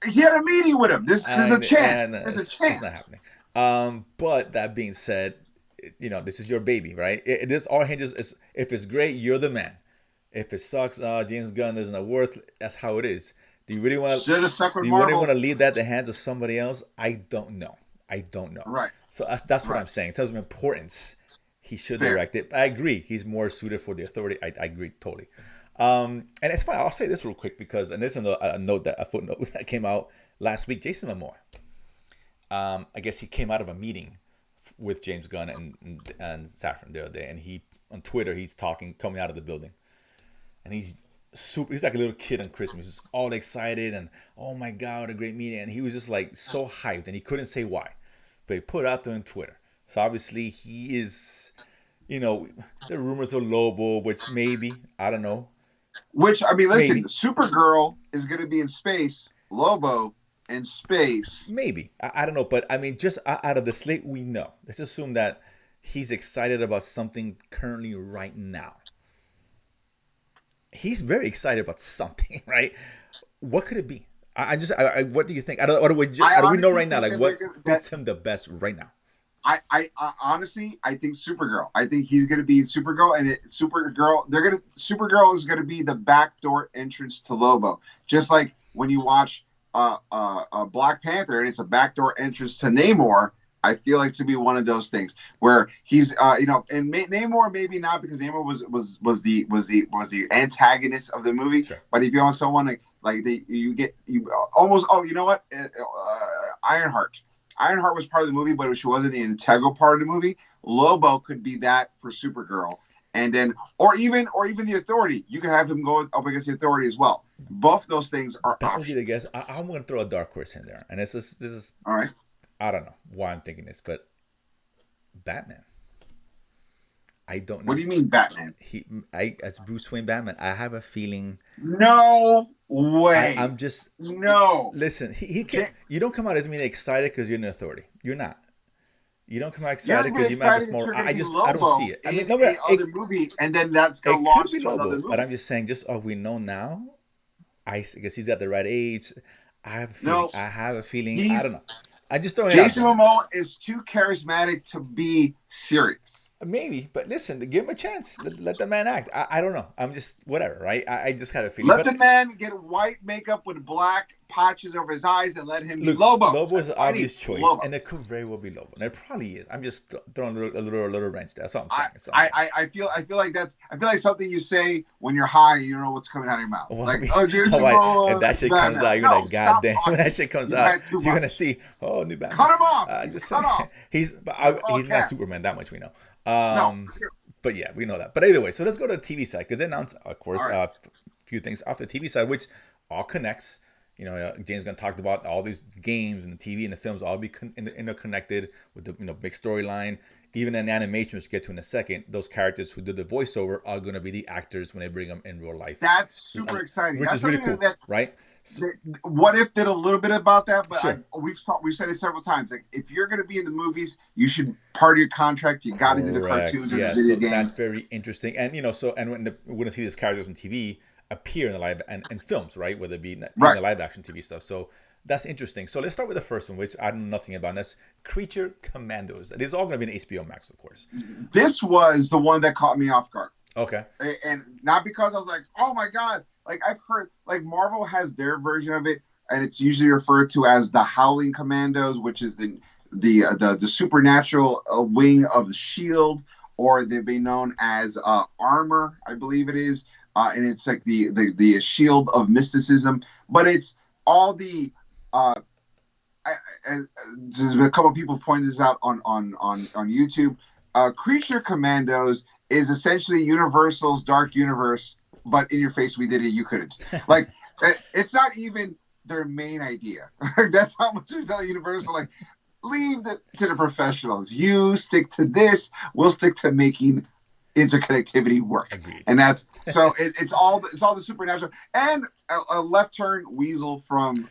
He had a meeting with him. There's a chance. There's a chance. It's not happening. But that being said, this is your baby, right? This all hinges. If it's great, you're the man. If it sucks, James Gunn isn't worth. That's how it is. Do you really want to? Do you really want to leave that in the hands of somebody else? I don't know. Right. So that's what I'm saying. In terms of importance, he should direct it. I agree. He's more suited for the authority. I agree totally. And it's fine. I'll say this real quick because, and this is a footnote that came out last week. Jason Momoa. I guess he came out of a meeting with James Gunn and Safran the other day, and he on Twitter he's coming out of the building, and he's like a little kid on Christmas. He's all excited and oh my god, what a great meeting, and he was just like so hyped, and he couldn't say why, but he put it out there on Twitter. So obviously he is, the rumors of Lobo, which maybe, I don't know. Which, I mean, listen, maybe. Supergirl is going to be in space. Lobo in space. Maybe. I don't know. But, I mean, just out of the slate, we know. Let's assume that he's excited about something currently right now. He's very excited about something, right? What could it be? What do you think? What do we know right now? Like, what fits him the best right now? I honestly, I think Supergirl. I think he's going to be Supergirl, and Supergirl is going to be the backdoor entrance to Lobo. Just like when you watch Black Panther, and it's a backdoor entrance to Namor. I feel like to be one of those things where he's, and Namor maybe not, because Namor was the antagonist of the movie. Sure. But if you want someone you almost, you know what, Ironheart. Ironheart was part of the movie, but she wasn't an integral part of the movie. Lobo could be that for Supergirl, and then, or even the Authority. You could have him go up against the Authority as well. Both those things are options. Guess I'm going to throw a dark horse in there, and this is all right. I don't know why I'm thinking this, but Batman. I don't know. What do you mean, Batman? As Bruce Wayne Batman, I have a feeling. No way. I'm just no. Listen, he can't. You don't come out as being excited because you're an Authority. You're not. You don't come out excited because you might have more. I don't see it. I mean, other movie, and then that's gonna launch to another movie. But I'm just saying, just we know now. I guess he's at the right age. I have a feeling. I have a feeling. I don't know. I just throw it Jason Momoa is too charismatic to be serious. Maybe, but listen, give him a chance. Let the man act. I don't know. I'm just whatever, right? I just had a feeling. Let the man get white makeup with black patches over his eyes and let him be Lobo. Lobo is an obvious choice, and it could very well be Lobo. And it probably is. I'm just throwing a little wrench there. That's all I'm saying. I feel like something you say when you're high and you don't know what's coming out of your mouth. Well, like, if that shit comes out, you're like, God damn. When that shit comes out, you're gonna see, new Batman. Cut him off. Just cut off. He's not Superman. That much we know. But yeah, we know that. But either way, so let's go to the TV side because they announced, of course, a few things off the TV side, which all connects. James Gunn talked about all these games and the TV and the films all be interconnected with the big storyline. Even in animation, which we'll get to in a second, those characters who did the voiceover are going to be the actors when they bring them in real life. That's super exciting. Which is really cool, right? So, What If did a little bit about that, but sure. We've said it several times. Like, if you're going to be in the movies, you should part of your contract. You got to do the cartoons and the video games. That's very interesting. And when we're going to see these characters on TV appear in the live and films, right? Whether it be in the live action TV stuff. So that's interesting. So let's start with the first one, which I know nothing about. And that's Creature Commandos. It is all going to be in HBO Max, of course. This was the one that caught me off guard. Okay. And not because I was like, oh my God. Like, I've heard, like, Marvel has their version of it, and it's usually referred to as the Howling Commandos, which is the supernatural wing of the Shield, or they've been known as Armor, I believe it is, and it's like the Shield of mysticism. But it's all the there's a couple of people pointed this out on YouTube. Creature Commandos is essentially Universal's Dark Universe. But in your face, we did it. You couldn't. Like, it's not even their main idea. That's how much you're telling Universal. Like, leave it to the professionals. You stick to this. We'll stick to making interconnectivity work. Agreed. And that's so. It's all the supernatural and a left turn Weasel from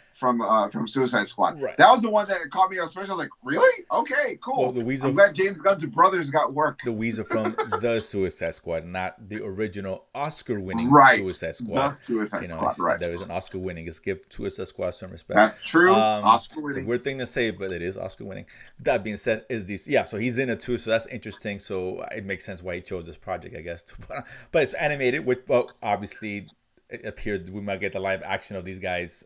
Suicide Squad. Right. That was the one that caught me on special. I was like, really? Okay, cool. Well, the Weasel, I'm glad James Gunn's brothers got work. The Weasel from the Suicide Squad, not the original Oscar-winning Suicide Squad. The Suicide Squad, right. There is an Oscar-winning. Let's give Suicide Squad some respect. That's true. Oscar-winning. It's a weird thing to say, but it is Oscar-winning. That being said, so he's in it too, so that's interesting. So it makes sense why he chose this project, I guess. But it's animated, which, well, obviously, it appears we might get the live action of these guys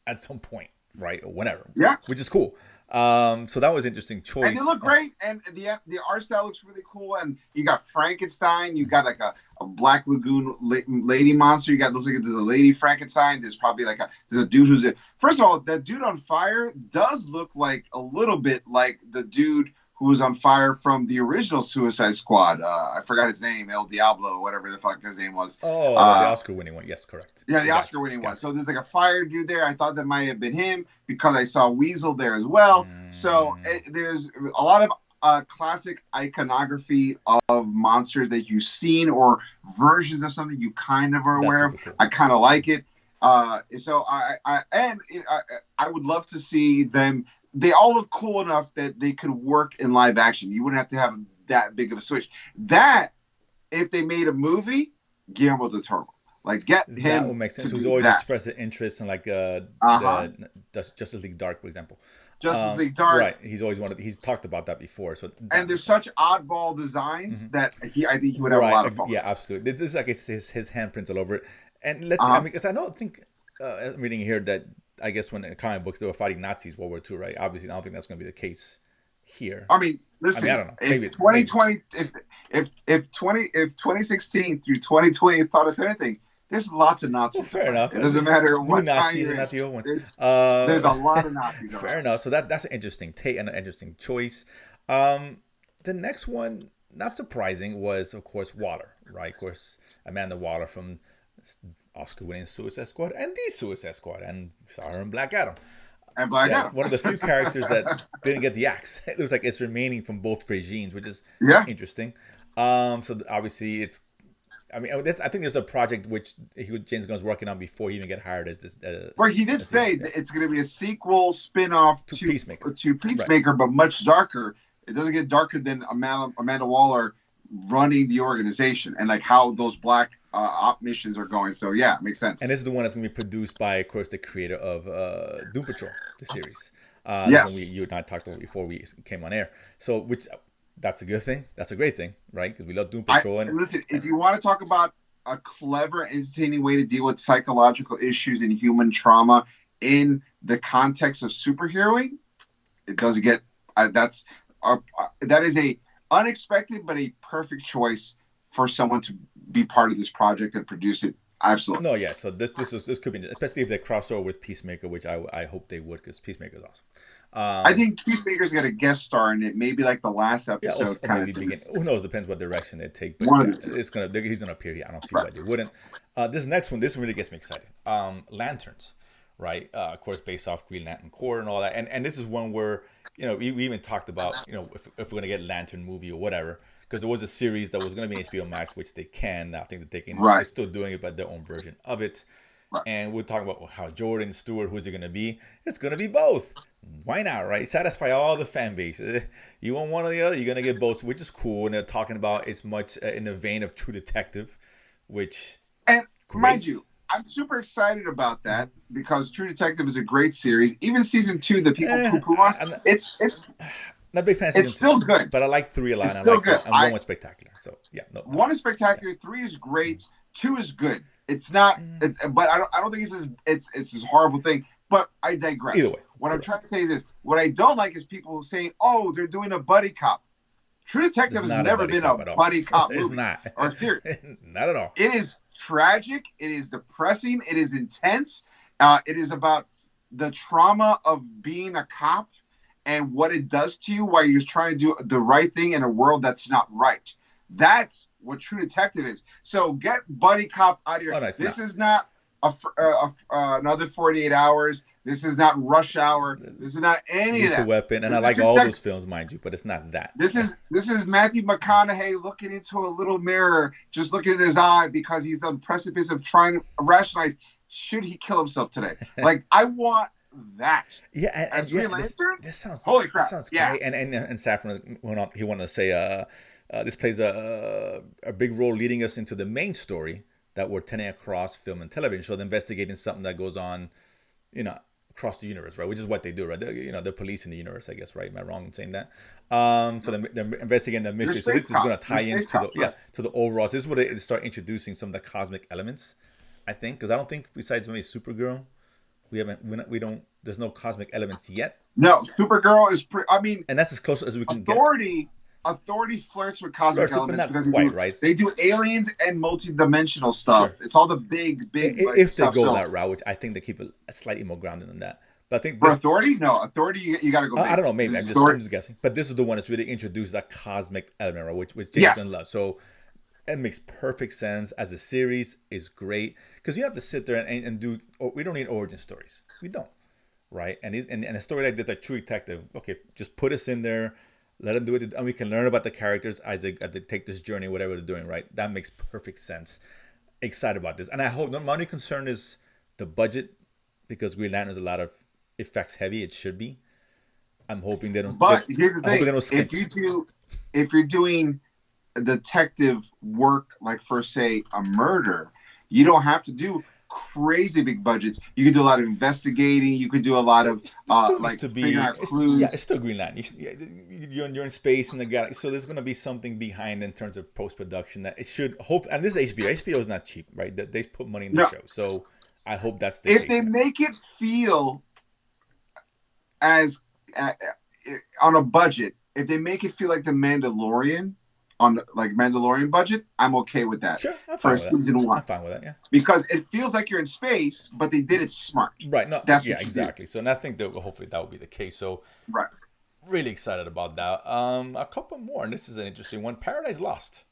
at some point. Right, or whenever. Yeah, which is cool. So that was an interesting choice. And they look great, and the art style looks really cool. And you got Frankenstein, you got like a Black Lagoon lady monster. You got looks like there's a lady Frankenstein. There's probably there's a dude who's first of all, that dude on fire does look like a little bit like the dude who was on fire from the original Suicide Squad. I forgot his name, El Diablo, whatever the fuck his name was. Oh, the Oscar-winning one. Yes, correct. Yeah, the Oscar-winning one. So there's like a fire dude there. I thought that might have been him because I saw Weasel there as well. So there's a lot of classic iconography of monsters that you've seen or versions of something you kind of are aware of. Cool. I kind of like it. So I would love to see them. They all look cool enough that they could work in live action. You wouldn't have to have that big of a switch. That, if they made a movie, Guillermo del Toro. Like, get him. That would make sense. Who's always expressed an interest in the Justice League Dark, for example. Justice League Dark. Right. He's talked about that before. So and there's such oddball designs that I think he would have a lot of fun. Yeah, absolutely. This is like his handprints all over it. And because I don't think I'm reading here that I guess when in comic books they were fighting Nazis World War II, right? Obviously, I don't think that's going to be the case here. I mean, listen. I don't know. If 2020, if 2016 through 2020 taught us anything, there's lots of Nazis. Well, fair enough. It doesn't matter what Nazis and not the old ones. There's a lot of Nazis. Fair enough. So that's an interesting take and an interesting choice. The next one, not surprising, was of course Waller, right? Of course, Amanda Waller from Oscar-winning Suicide Squad and the Suicide Squad, and saw her in Black Adam. And Black Adam. One of the few characters that didn't get the axe. It looks like it's remaining from both regimes, which is interesting. So obviously it's. I mean, I think there's a project which James Gunn's working on before he even get hired as this. Well, he did say it's going to be a sequel spin-off to Peacemaker, right. But much darker. It doesn't get darker than Amanda Waller running the organization and like how those black op missions are going. So yeah, it makes sense. And this is the one that's going to be produced by, of course, the creator of Doom Patrol, the series. Yes. You and I talked about before we came on air. So which That's a good thing. That's a great thing, right? Because we love Doom Patrol. Listen, if you want to talk about a clever, entertaining way to deal with psychological issues and human trauma in the context of superheroing, it doesn't get. That is a unexpected but a perfect choice for someone to be part of this project and produce it. Absolutely. No, yeah. So this could be, especially if they cross over with Peacemaker, which I hope they would, because Peacemaker is awesome. I think Peacemaker's got a guest star in it, maybe like the last episode. Yeah, maybe begin. Who knows? Depends what direction they take. But he's gonna appear here. I don't see why they wouldn't. This next one, this really gets me excited. Lanterns, right? Of course, based off Green Lantern Corps and all that. And this is one where we even talked about if we're gonna get Lantern movie or whatever, because there was a series that was gonna be HBO Max, which they can. I think that they can. They're still doing it, but their own version of it. Right. And we're talking about how Jordan Stewart, who's it going to be? It's going to be both. Why not, right? Satisfy all the fan base. You want one or the other, you're going to get both, which is cool. And they're talking about it's much in the vein of True Detective, which... And mind you, I'm super excited about that because True Detective is a great series. Even season 2, the people poo-poo on, it's not a big fan. It's still good, but I like 3 a lot. It's still good. And 1 was spectacular. So yeah, 1 is spectacular. 3 is great. 2 is good. It's not, but I don't think it's this horrible thing. But I digress. Either way, what I'm trying to say is this: what I don't like is people saying, "Oh, they're doing a buddy cop." True Detective has never been a buddy cop movie. It's not. Or series. Not at all. It is tragic. It is depressing. It is intense. It is about the trauma of being a cop and what it does to you while you're trying to do the right thing in a world that's not right. That's what True Detective is. So get buddy cop out of here. This is not another 48 Hours. This is not Rush Hour. This is not any of that. Weapon, and I like all those films, mind you, but it's not that. This is Matthew McConaughey looking into a little mirror, just looking at his eye because he's on the precipice of trying to rationalize, should he kill himself today? Like, I want that. Yeah, and Green Lantern? This sounds holy crap. This sounds great. And Saffron he wanted to say this plays a big role leading us into the main story that we're telling across film and television. So they're investigating something that goes on, across the universe, right? Which is what they do, right? They're policing the universe, I guess, right? Am I wrong in saying that? So they're investigating the mystery. So this is going to tie into to the overall. So this is where they start introducing some of the cosmic elements, I think, because I don't think besides maybe Supergirl, there's no cosmic elements yet. No, Supergirl is and that's as close as we can get. Authority flirts with cosmic elements because they do aliens and multi-dimensional stuff. Sure. It's all the big if they go that route, which I think they keep it slightly more grounded than that. But I think for Authority, you got to go. I don't know, maybe I'm just guessing. But this is the one that's really introduced that cosmic element, right? Which James Gunn loves. So it makes perfect sense as a series. Is great because you have to sit there and do. We don't need origin stories. We don't, right? And a story like this, like True Detective, okay, just put us in there. Let them do it, and we can learn about the characters as they take this journey, whatever they're doing, right? That makes perfect sense. Excited about this. And I hope, my only concern is the budget, because Green Lantern is a lot of effects heavy. It should be. I'm hoping they don't. But here's the thing. If you're doing detective work, like for, say, a murder, you don't have to do crazy big budgets. You can do a lot of investigating. You could do a lot of figuring out clues. It's still Green Lantern. You're in space in the galaxy, so there's going to be something behind in terms of post production that it should hope. And this is HBO. HBO is not cheap, right? They put money in the show, so I hope that's the case. If they make it feel as on a budget, if they make it feel like the Mandalorian. On Mandalorian budget, I'm okay with that. Sure, for season 1. I'm fine with that, yeah. Because it feels like you're in space, but they did it smart. Right. No. That's exactly. Did. So, and I think that hopefully that will be the case. So, right. Really excited about that. A couple more, and this is an interesting one. Paradise Lost.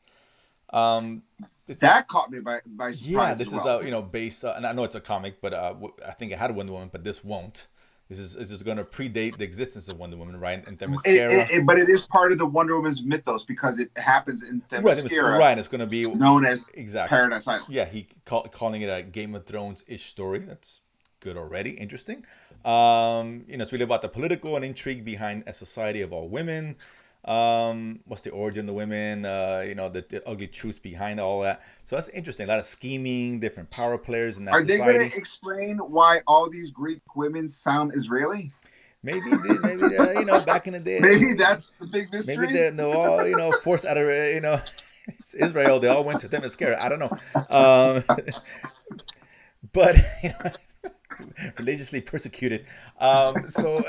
That caught me by surprise. Yeah, this is based, and I know it's a comic, but I think it had Wonder Woman, but this won't. This is going to predate the existence of Wonder Woman, right? And Themyscira. But it is part of the Wonder Woman's mythos because it happens in Themyscira. Right, it's going to be known as Paradise Island. Yeah, he calling it a Game of Thrones-ish story. That's good already. Interesting. It's really about the political and intrigue behind a society of all women. What's the origin of the women? The ugly truth behind all that. So that's interesting. A lot of scheming, different power players in that society. Are they going to explain why all these Greek women sound Israeli? maybe back in the day, Maybe that's the big maybe mystery. they're all forced out of Israel. They all went to Themyscira. I don't know, but religiously persecuted. So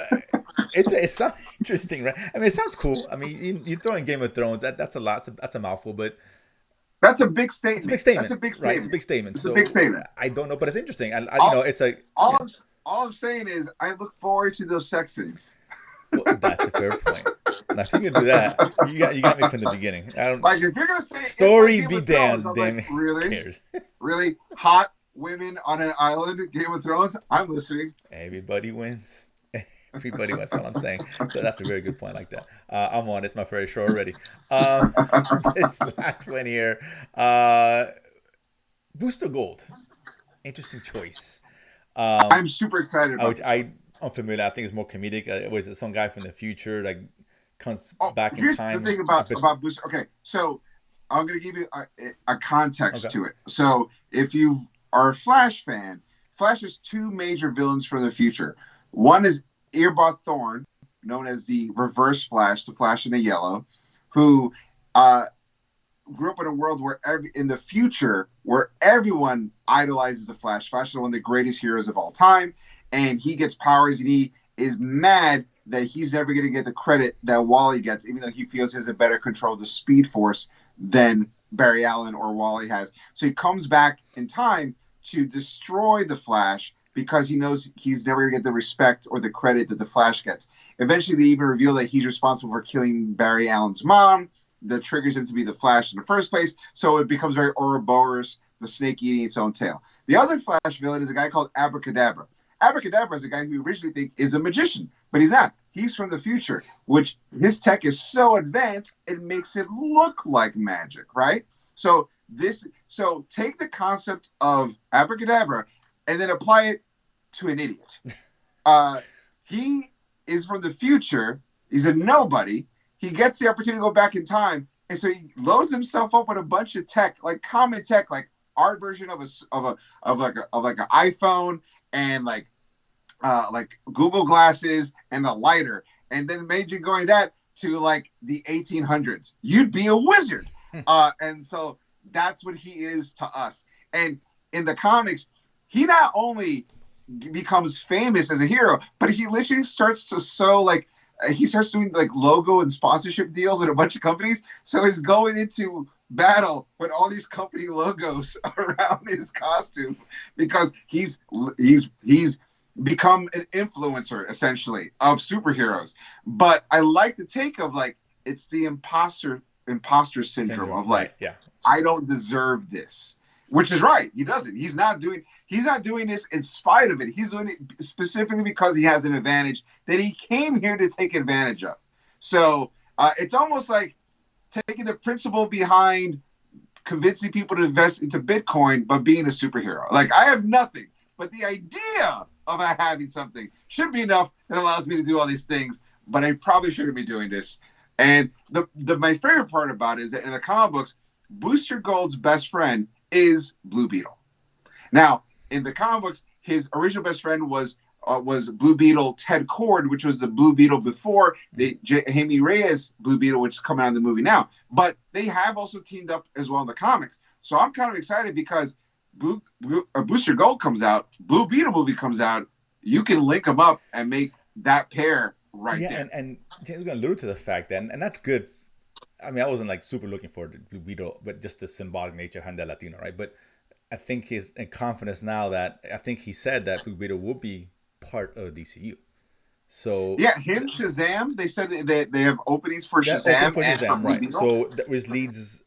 it sounds interesting, right? I mean, it sounds cool. I mean, you throw in Game of Thrones, that's a lot. That's a mouthful, but That's a big it's a big statement. That's statement, a big right? It's a statement. big statement. It's a big So statement. I don't know, but it's interesting. All, It's like all I'm saying is I look forward to those sex scenes. well, that's a fair point. Now, if you can do that, you got me from the beginning. I don't. Like if you're gonna say Story it's like Game be of Thrones, damned, I'm damn like, it. really? Who cares? Really hot women on an island, Game of Thrones? I'm listening. Everybody wins. Everybody wins. That's all I'm saying. So that's a very good point. Like that. I'm on. It's my favorite show already. This last one here, Booster Gold. Interesting choice. I'm super excited about which I'm familiar. I think it's more comedic. Was it some guy from the future like comes back in time? Here's the thing about Booster. Okay, so I'm gonna give you a context to it. So if you are a Flash fan, Flash has two major villains from the future. One is Earbot Thorn, known as the Reverse Flash, the Flash in the Yellow, who grew up in a world where in the future where everyone idolizes the Flash. Flash is one of the greatest heroes of all time, and he gets powers, and he is mad that he's never going to get the credit that Wally gets, even though he feels he has a better control of the Speed Force than Barry Allen or Wally has. So he comes back in time to destroy the Flash because he knows he's never going to get the respect or the credit that the Flash gets. Eventually, they even reveal that he's responsible for killing Barry Allen's mom. That triggers him to be the Flash in the first place. So it becomes very Ouroboros, the snake eating its own tail. The other Flash villain is a guy called Abracadabra. Abracadabra is a guy who you originally think is a magician, but he's not. He's from the future, which his tech is so advanced, it makes it look like magic, right? So take the concept of Abracadabra and then apply it to an idiot. He is from the future. He's a nobody. He gets the opportunity to go back in time, and so he loads himself up with a bunch of tech, like common tech, like our version of an iPhone and like Google glasses and a lighter, and then imagine going that to like the 1800s. You'd be a wizard, and so that's what he is to us. And in the comics, he not only becomes famous as a hero, but he literally starts to sew like. He starts doing like logo and sponsorship deals with a bunch of companies. So he's going into battle with all these company logos around his costume because he's become an influencer essentially of superheroes. But I like the take of like it's the imposter syndrome of like I don't deserve this, which is right. He doesn't. He's not doing this in spite of it. He's doing it specifically because he has an advantage that he came here to take advantage of. So it's almost like taking the principle behind convincing people to invest into Bitcoin, but being a superhero. Like I have nothing, but the idea of having something should be enough that allows me to do all these things, but I probably shouldn't be doing this. And my favorite part about it is that in the comic books, Booster Gold's best friend is Blue Beetle. Now, in the comic books, his original best friend was Blue Beetle Ted Kord, which was the Blue Beetle before the Jaime Reyes Blue Beetle, which is coming out in the movie now. But they have also teamed up as well in the comics. So I'm kind of excited because Booster Gold comes out, Blue Beetle movie comes out. You can link them up and make that pair right there. And James Gunn alluded to the fact that, and that's good. I mean, I wasn't like super looking for Blue Beetle, but just the symbolic nature behind that Latino, right? But I think he's in confidence now that I think he said that Blue Beetle will be part of DCU. So yeah, him, Shazam. They said that they have openings for Shazam, right? So that which leads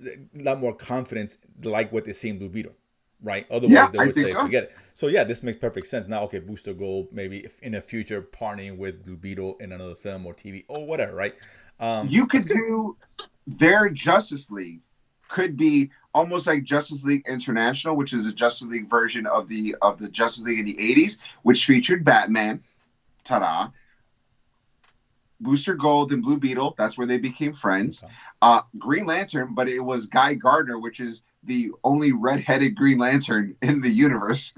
a lot more confidence, like what they see in Blue Beetle, right? Otherwise, they would say forget it. So yeah, this makes perfect sense. Now, okay, Booster Gold maybe if in the future partnering with Blue Beetle in another film or TV or whatever, right? You could do their Justice League could be almost like Justice League International, which is a Justice League version of the Justice League in the 80s, which featured Batman, ta-da, Booster Gold and Blue Beetle, that's where they became friends. Green Lantern, but it was Guy Gardner, which is the only redheaded Green Lantern in the universe.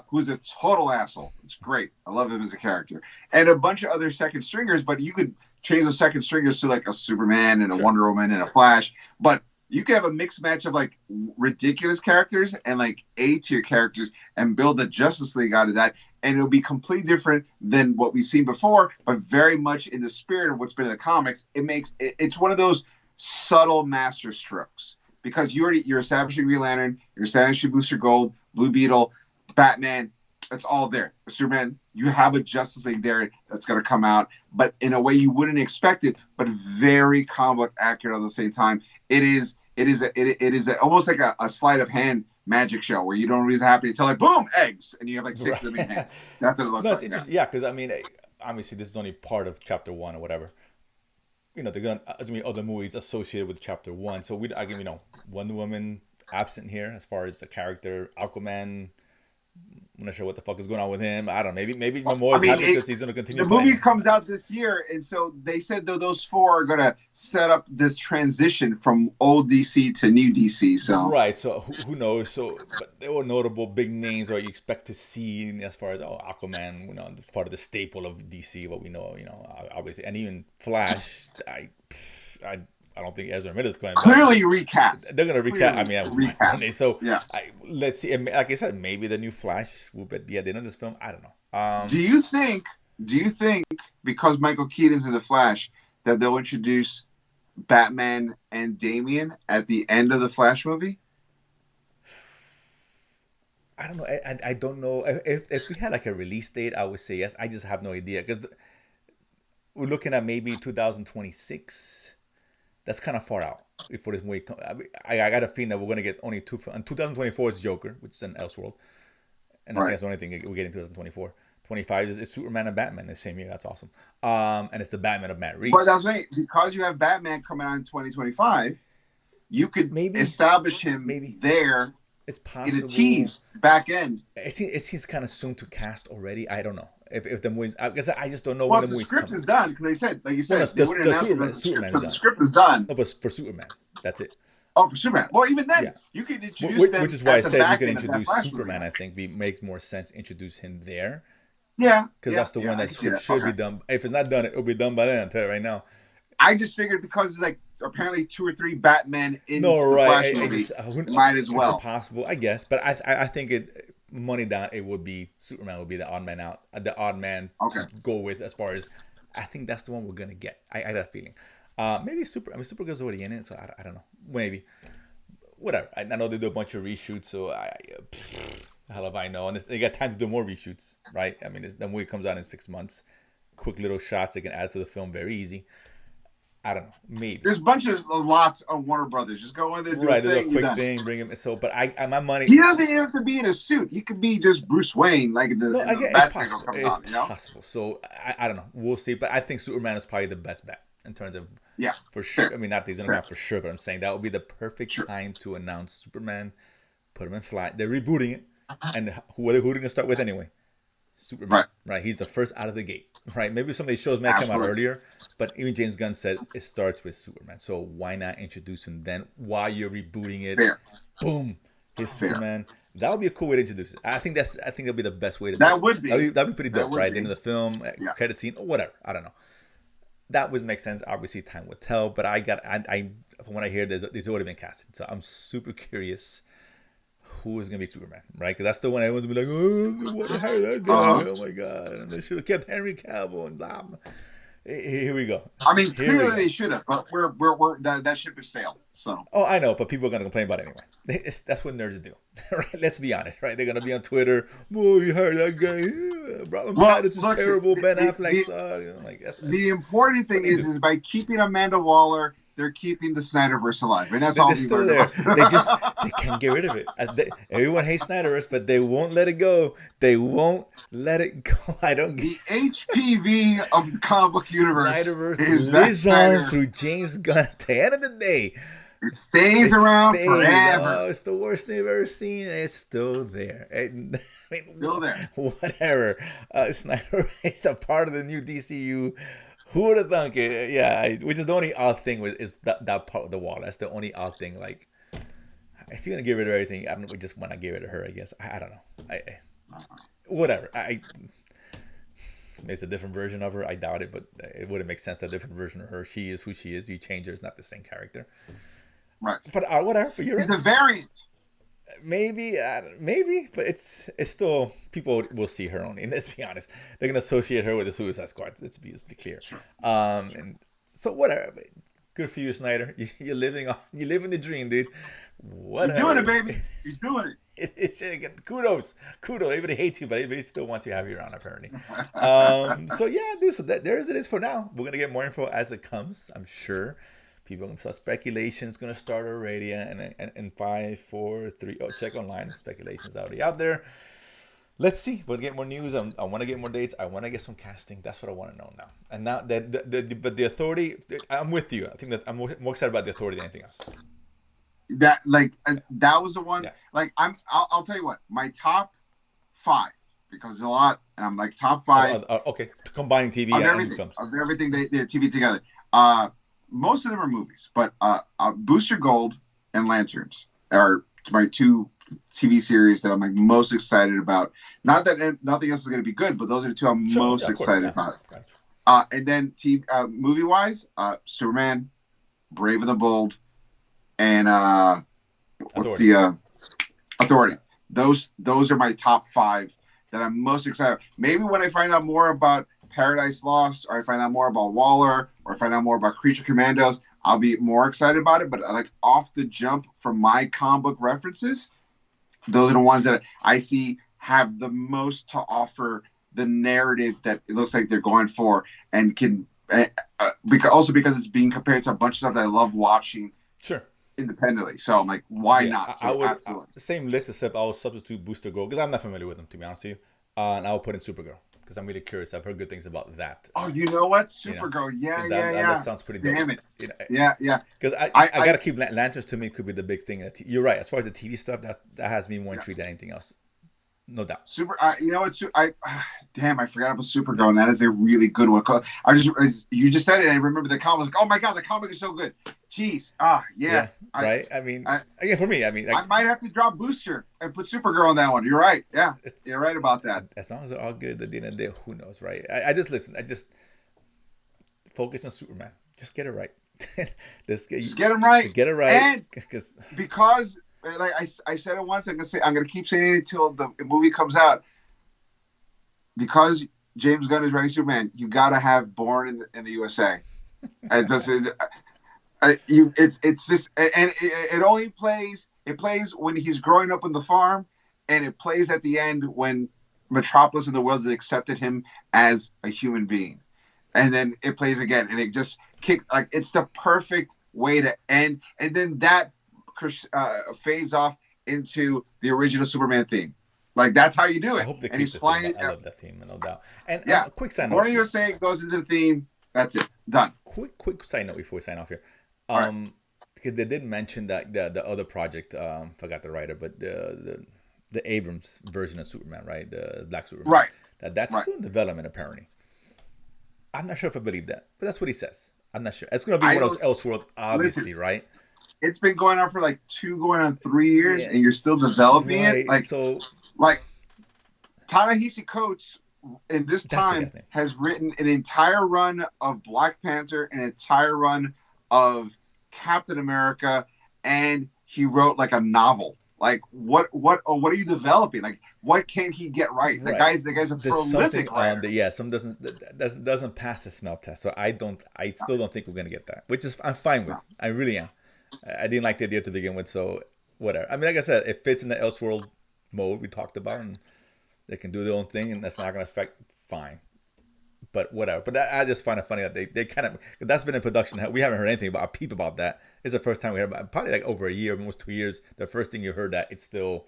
who's a total asshole. It's great. I love him as a character. And a bunch of other second stringers, but you could change those second stringers to like a Superman and a Wonder Woman and a Flash. But you could have a mixed match of like ridiculous characters and like A-tier characters and build the Justice League out of that. And it'll be completely different than what we've seen before, but very much in the spirit of what's been in the comics. It's one of those subtle master strokes because you're establishing Green Lantern, you're establishing Booster Gold, Blue Beetle, Batman. It's all there. Superman, you have a Justice League there that's going to come out, but in a way you wouldn't expect it, but very comic accurate at the same time. It is almost like a sleight of hand magic show where you don't really happen until like boom, eggs, and you have like 6 of them in hand. That's what it looks like. Yeah, because I mean, obviously this is only part of chapter 1 or whatever. You know, they're gonna other movies associated with chapter 1. So Wonder Woman absent here as far as the character. Aquaman, I'm not sure what the fuck is going on with him. I don't know. Maybe more is happy because he's going to continue. The movie comes out this year, and so they said that those 4 are going to set up this transition from old DC to new DC. So right. So who knows? So, but there were notable big names that you expect to see as far as Aquaman, part of the staple of DC. What we know, obviously, and even Flash. I don't think Ezra Miller's going to clearly recast. They're going to recast. I mean, recast. So yeah, let's see. Like I said, maybe the new Flash will be at the end of this film. I don't know. Do you think because Michael Keaton's in the Flash that they'll introduce Batman and Damian at the end of the Flash movie? I don't know. I don't know if we had like a release date. I would say yes. I just have no idea because we're looking at maybe 2026. That's kind of far out before this movie comes. I got a feeling that we're going to get only 2. And 2024 is Joker, which is an Elseworld. And I think that's the only thing we get in 2024. 25 is Superman and Batman the same year. That's awesome. And it's the Batman of Matt Reeves. But that's right. Because you have Batman coming out in 2025, you could establish him there. It's possible. In a tease back end. It seems kind of soon to cast already. I don't know if the movie's. Because I just don't know when the movie's script coming. is done. Because they said, like you said, they wouldn't announce the script is done. No, but for Superman, that's it. Oh, for Superman. Well, even then, you could introduce them. Which is why I said you can introduce Superman. I think make more sense to introduce him there. Yeah, because that's the one that should be done. If it's not done, it'll be done by then. I'll tell you right now. I just figured because it's like apparently 2 or 3 Batman in the Flash movie, might as well. It's possible, I guess. But I think money down, it would be Superman would be the odd man out, the odd man to go with as far as I think that's the one we're gonna get. I got a feeling. Maybe Supergirl's already in it, so I don't know. Maybe. Whatever. I know they do a bunch of reshoots, so hell if I know. And they got time to do more reshoots, right? I mean, the movie comes out in 6 months. Quick little shots they can add to the film, very easy. I don't know. Maybe there's lots of Warner Brothers. Just go in there, do a quick thing, bring him. So, but my money. He doesn't even have to be in a suit. He could be just Bruce Wayne, like the Bat signal comes on. It's possible. So I don't know. We'll see. But I think Superman is probably the best bet in terms of for sure. I mean, not that he's gonna come out for sure, but I'm saying that would be the perfect time to announce Superman. Put him in flight. They're rebooting it, and who are they gonna start with anyway? Superman, right? He's the first out of the gate, right? Maybe some of these shows may come out earlier, but even James Gunn said it starts with Superman. So why not introduce him then while you're rebooting it? Boom, here's Superman. That would be a cool way to introduce it. I think that'd be the best way to do it. That'd be pretty dope, right? The end of the film, credit scene, or whatever. I don't know. That would make sense. Obviously, time will tell. But from what I hear, there's already been casted. So I'm super curious who is going to be Superman, right? Because that's the one everyone's going to be like, what that guy? Oh my God. And they should have kept Henry Cavill and blah, blah. Here we go. I mean, clearly they should have, but we're that ship has sailed. So. Oh, I know, but people are going to complain about it anyway. That's what nerds do, right? Let's be honest, right? They're going to be on Twitter. Oh, you heard that guy? Robin Pattinson's terrible. Ben Affleck sucks. The important thing is by keeping Amanda Waller, they're keeping the Snyderverse alive, and that's all. They're still there. They can't get rid of it. Everyone hates Snyderverse, but they won't let it go. They won't let it go. I don't get the HPV of the comic book universe. Snyderverse lives on through James Gunn. At the end of the day, it stays around forever. Oh, it's the worst thing I've ever seen. It's still there. I mean, still there. Whatever. Snyderverse is a part of the new DCU. Who would have thunk it? Yeah, which is the only odd thing is that part of the wall. That's the only odd thing. Like, if you're gonna get rid of everything, I don't know. We just want to get rid of her. I guess I don't know. Whatever. There's a different version of her. I doubt it, but it wouldn't make sense. A different version of her. She is who she is. You change her, it's not the same character. Right. But whatever. But you're right. The variant. Maybe, but it's still, people will see her only. And let's be honest, they're gonna associate her with the Suicide Squad. Let's be clear. Sure. And so whatever. Good for you, Snyder. You're living the dream, dude. Whatever. You're doing it, baby. You're doing it. It's kudos. Everybody hates you, but everybody still wants you to have you around, apparently. So yeah, dude. So there it is for now. We're gonna get more info as it comes, I'm sure. People are speculation is gonna start already, and 5, 4, 3. Oh, check online. Speculation's already out there. Let's see. We'll get more news. I want to get more dates. I want to get some casting. That's what I want to know now. And now but the Authority. I'm with you. I think that I'm more excited about the Authority than anything else. That was the one. Yeah. I'll tell you what. My top 5, because there's a lot, and I'm like top 5. Okay, combining TV and films. Of everything they TV together. Most of them are movies, but Booster Gold and Lanterns are my 2 TV series that I'm like most excited about. Not that nothing else is going to be good, but those are the 2 I'm most excited about. Gotcha. And then movie wise, Superman, Brave and the Bold, and Authority. Those are my top 5 that I'm most excited about. Maybe when I find out more about Paradise Lost, or I find out more about Waller, or I find out more about Creature Commandos, I'll be more excited about it. But like off the jump from my comic book references, those are the ones that I see have the most to offer the narrative that it looks like they're going for, and can because it's being compared to a bunch of stuff that I love watching. Sure. Independently. So I'm like, why not? So I would, absolutely. Same list, except I will substitute Booster Gold because I'm not familiar with them, to be honest with you. And I will put in Supergirl because I'm really curious. I've heard good things about that. Oh, you know what? Supergirl. Yeah. That sounds pretty dope. Damn it. Yeah. Because I got to keep Lanterns, to me, could be the big thing. You're right. As far as the TV stuff, that has me more intrigued than anything else. No doubt. You know what? I forgot about Supergirl, and that is a really good one. You just said it, and I remember the comic. Like, oh my god, the comic is so good. Jeez. Yeah. Right. Again, for me, I might have to drop Booster and put Supergirl on that one. You're right. Yeah, you're right about that. As long as they're all good at the end of the day, who knows, right? I just listen. I just focus on Superman. Just get it right. Just get him right. Get it right. And because. Like I said it once, I'm gonna keep saying it until the movie comes out. Because James Gunn is writing Superman, you gotta have Born in the USA. It doesn't. It's just, and it only plays. It plays when he's growing up on the farm, and it plays at the end when Metropolis and the world has accepted him as a human being, and then it plays again, and it just kicks. Like, it's the perfect way to end, and then that fades off into the original Superman theme. Like, that's how you do it. I hope they keep the flying. I love that theme, no doubt. And quick side note. What are you saying goes into the theme? That's it. Done. Quick side note before we sign off here. Right. Because they did mention that the other project, forgot the writer, but the Abrams version of Superman, right? The Black Superman. Right. That's still in development, apparently. I'm not sure if I believe that, but that's what he says. I'm not sure. It's going to be one of those Elseworld, obviously, right? It's been going on for like 2 going on 3 years, and you're still developing it. Like Ta-Nehisi Coates in this time has written an entire run of Black Panther, an entire run of Captain America, and he wrote like a novel. Like, what are you developing? Like, what can he get right? The guy's a prolific writer. Some doesn't pass the smell test. So I still don't think we're gonna get that, which is I'm fine with. I really am. I didn't like the idea to begin with, so whatever. I mean, like I said, it fits in the Elseworld mode we talked about, and they can do their own thing, and that's not going to affect. Fine, but whatever. But I just find it funny that they kind of, that's been in production. We haven't heard anything about a peep about that. It's the first time we heard about it, probably like over a year, almost 2 years. The first thing you heard that it's still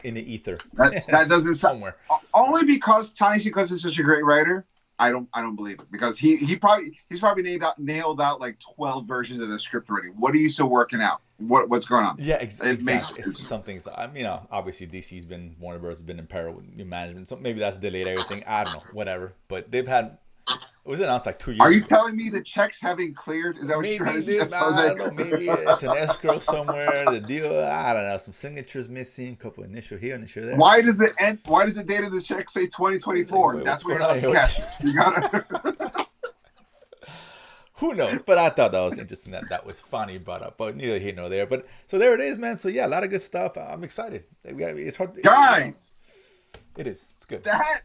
in the ether. That doesn't somewhere. Only because Ta-Nehisi Coates is such a great writer. I don't believe it, because he's probably nailed out like 12 versions of the script already. What are you still working out? What's going on? Yeah, exactly. Some things. I mean, obviously Warner Bros. Has been in peril with new management, so maybe that's delayed everything. I don't know, whatever. But they've had It was announced like 2 years ago. Are you ago. telling me the checks haven't cleared? Is that what you're trying to say? I don't know. Maybe it's an escrow somewhere. The deal, I don't know. Some signatures missing. A couple initial here, initial there. Why does the date of the check say 2024? That's where you're allowed to cash it. You gotta. Who knows? But I thought that was interesting. That was funny brought up. But neither here nor there. But so there it is, man. So yeah, a lot of good stuff. I'm excited. It's hard. Guys, it is. It's good. That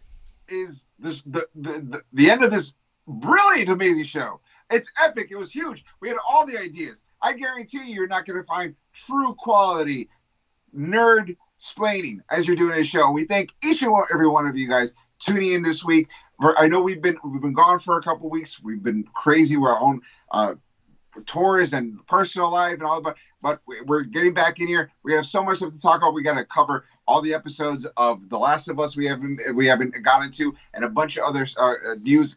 is the end of this brilliant, amazing show. It's epic. It was huge. We had all the ideas. I guarantee you're not going to find true quality nerd-splaining as you're doing this show. We thank each and every one of you guys tuning in this week. I know we've been gone for a couple of weeks. We've been crazy with our own tours and personal life and all, but we're getting back in here. We have so much stuff to talk about. We got to cover all the episodes of The Last of Us we haven't gotten into, and a bunch of other news,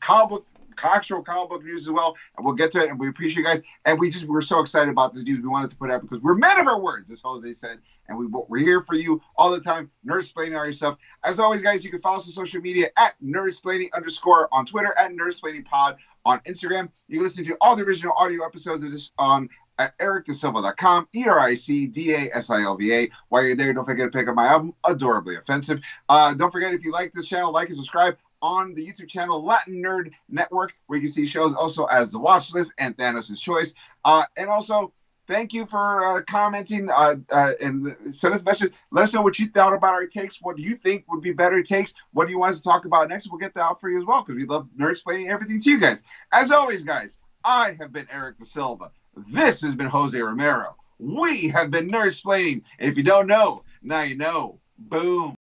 actual comic book news as well. And we'll get to it. And we appreciate you guys. And we're so excited about this news. We wanted to put it out because we're men of our words, as Jose said, and we're here for you all the time. Nerdsplaining all your stuff. As always, guys, you can follow us on social media at Nerdsplaining _ on Twitter, at NerdsplainingPod on Instagram. You can listen to all the original audio episodes of this on at ericdasilva.com, EricDasilva. While you're there, don't forget to pick up my album, Adorably Offensive. Don't forget, if you like this channel, like and subscribe on the YouTube channel Latin Nerd Network, where you can see shows also as The Watch List and Thanos' Choice. And also, thank you for commenting and send us a message. Let us know what you thought about our takes. What do you think would be better takes? What do you want us to talk about next? We'll get that out for you as well, because we love nerd-splaining everything to you guys. As always, guys, I have been Eric Da Silva. This has been Jose Romero. We have been Nerdsplaining. And if you don't know, now you know. Boom.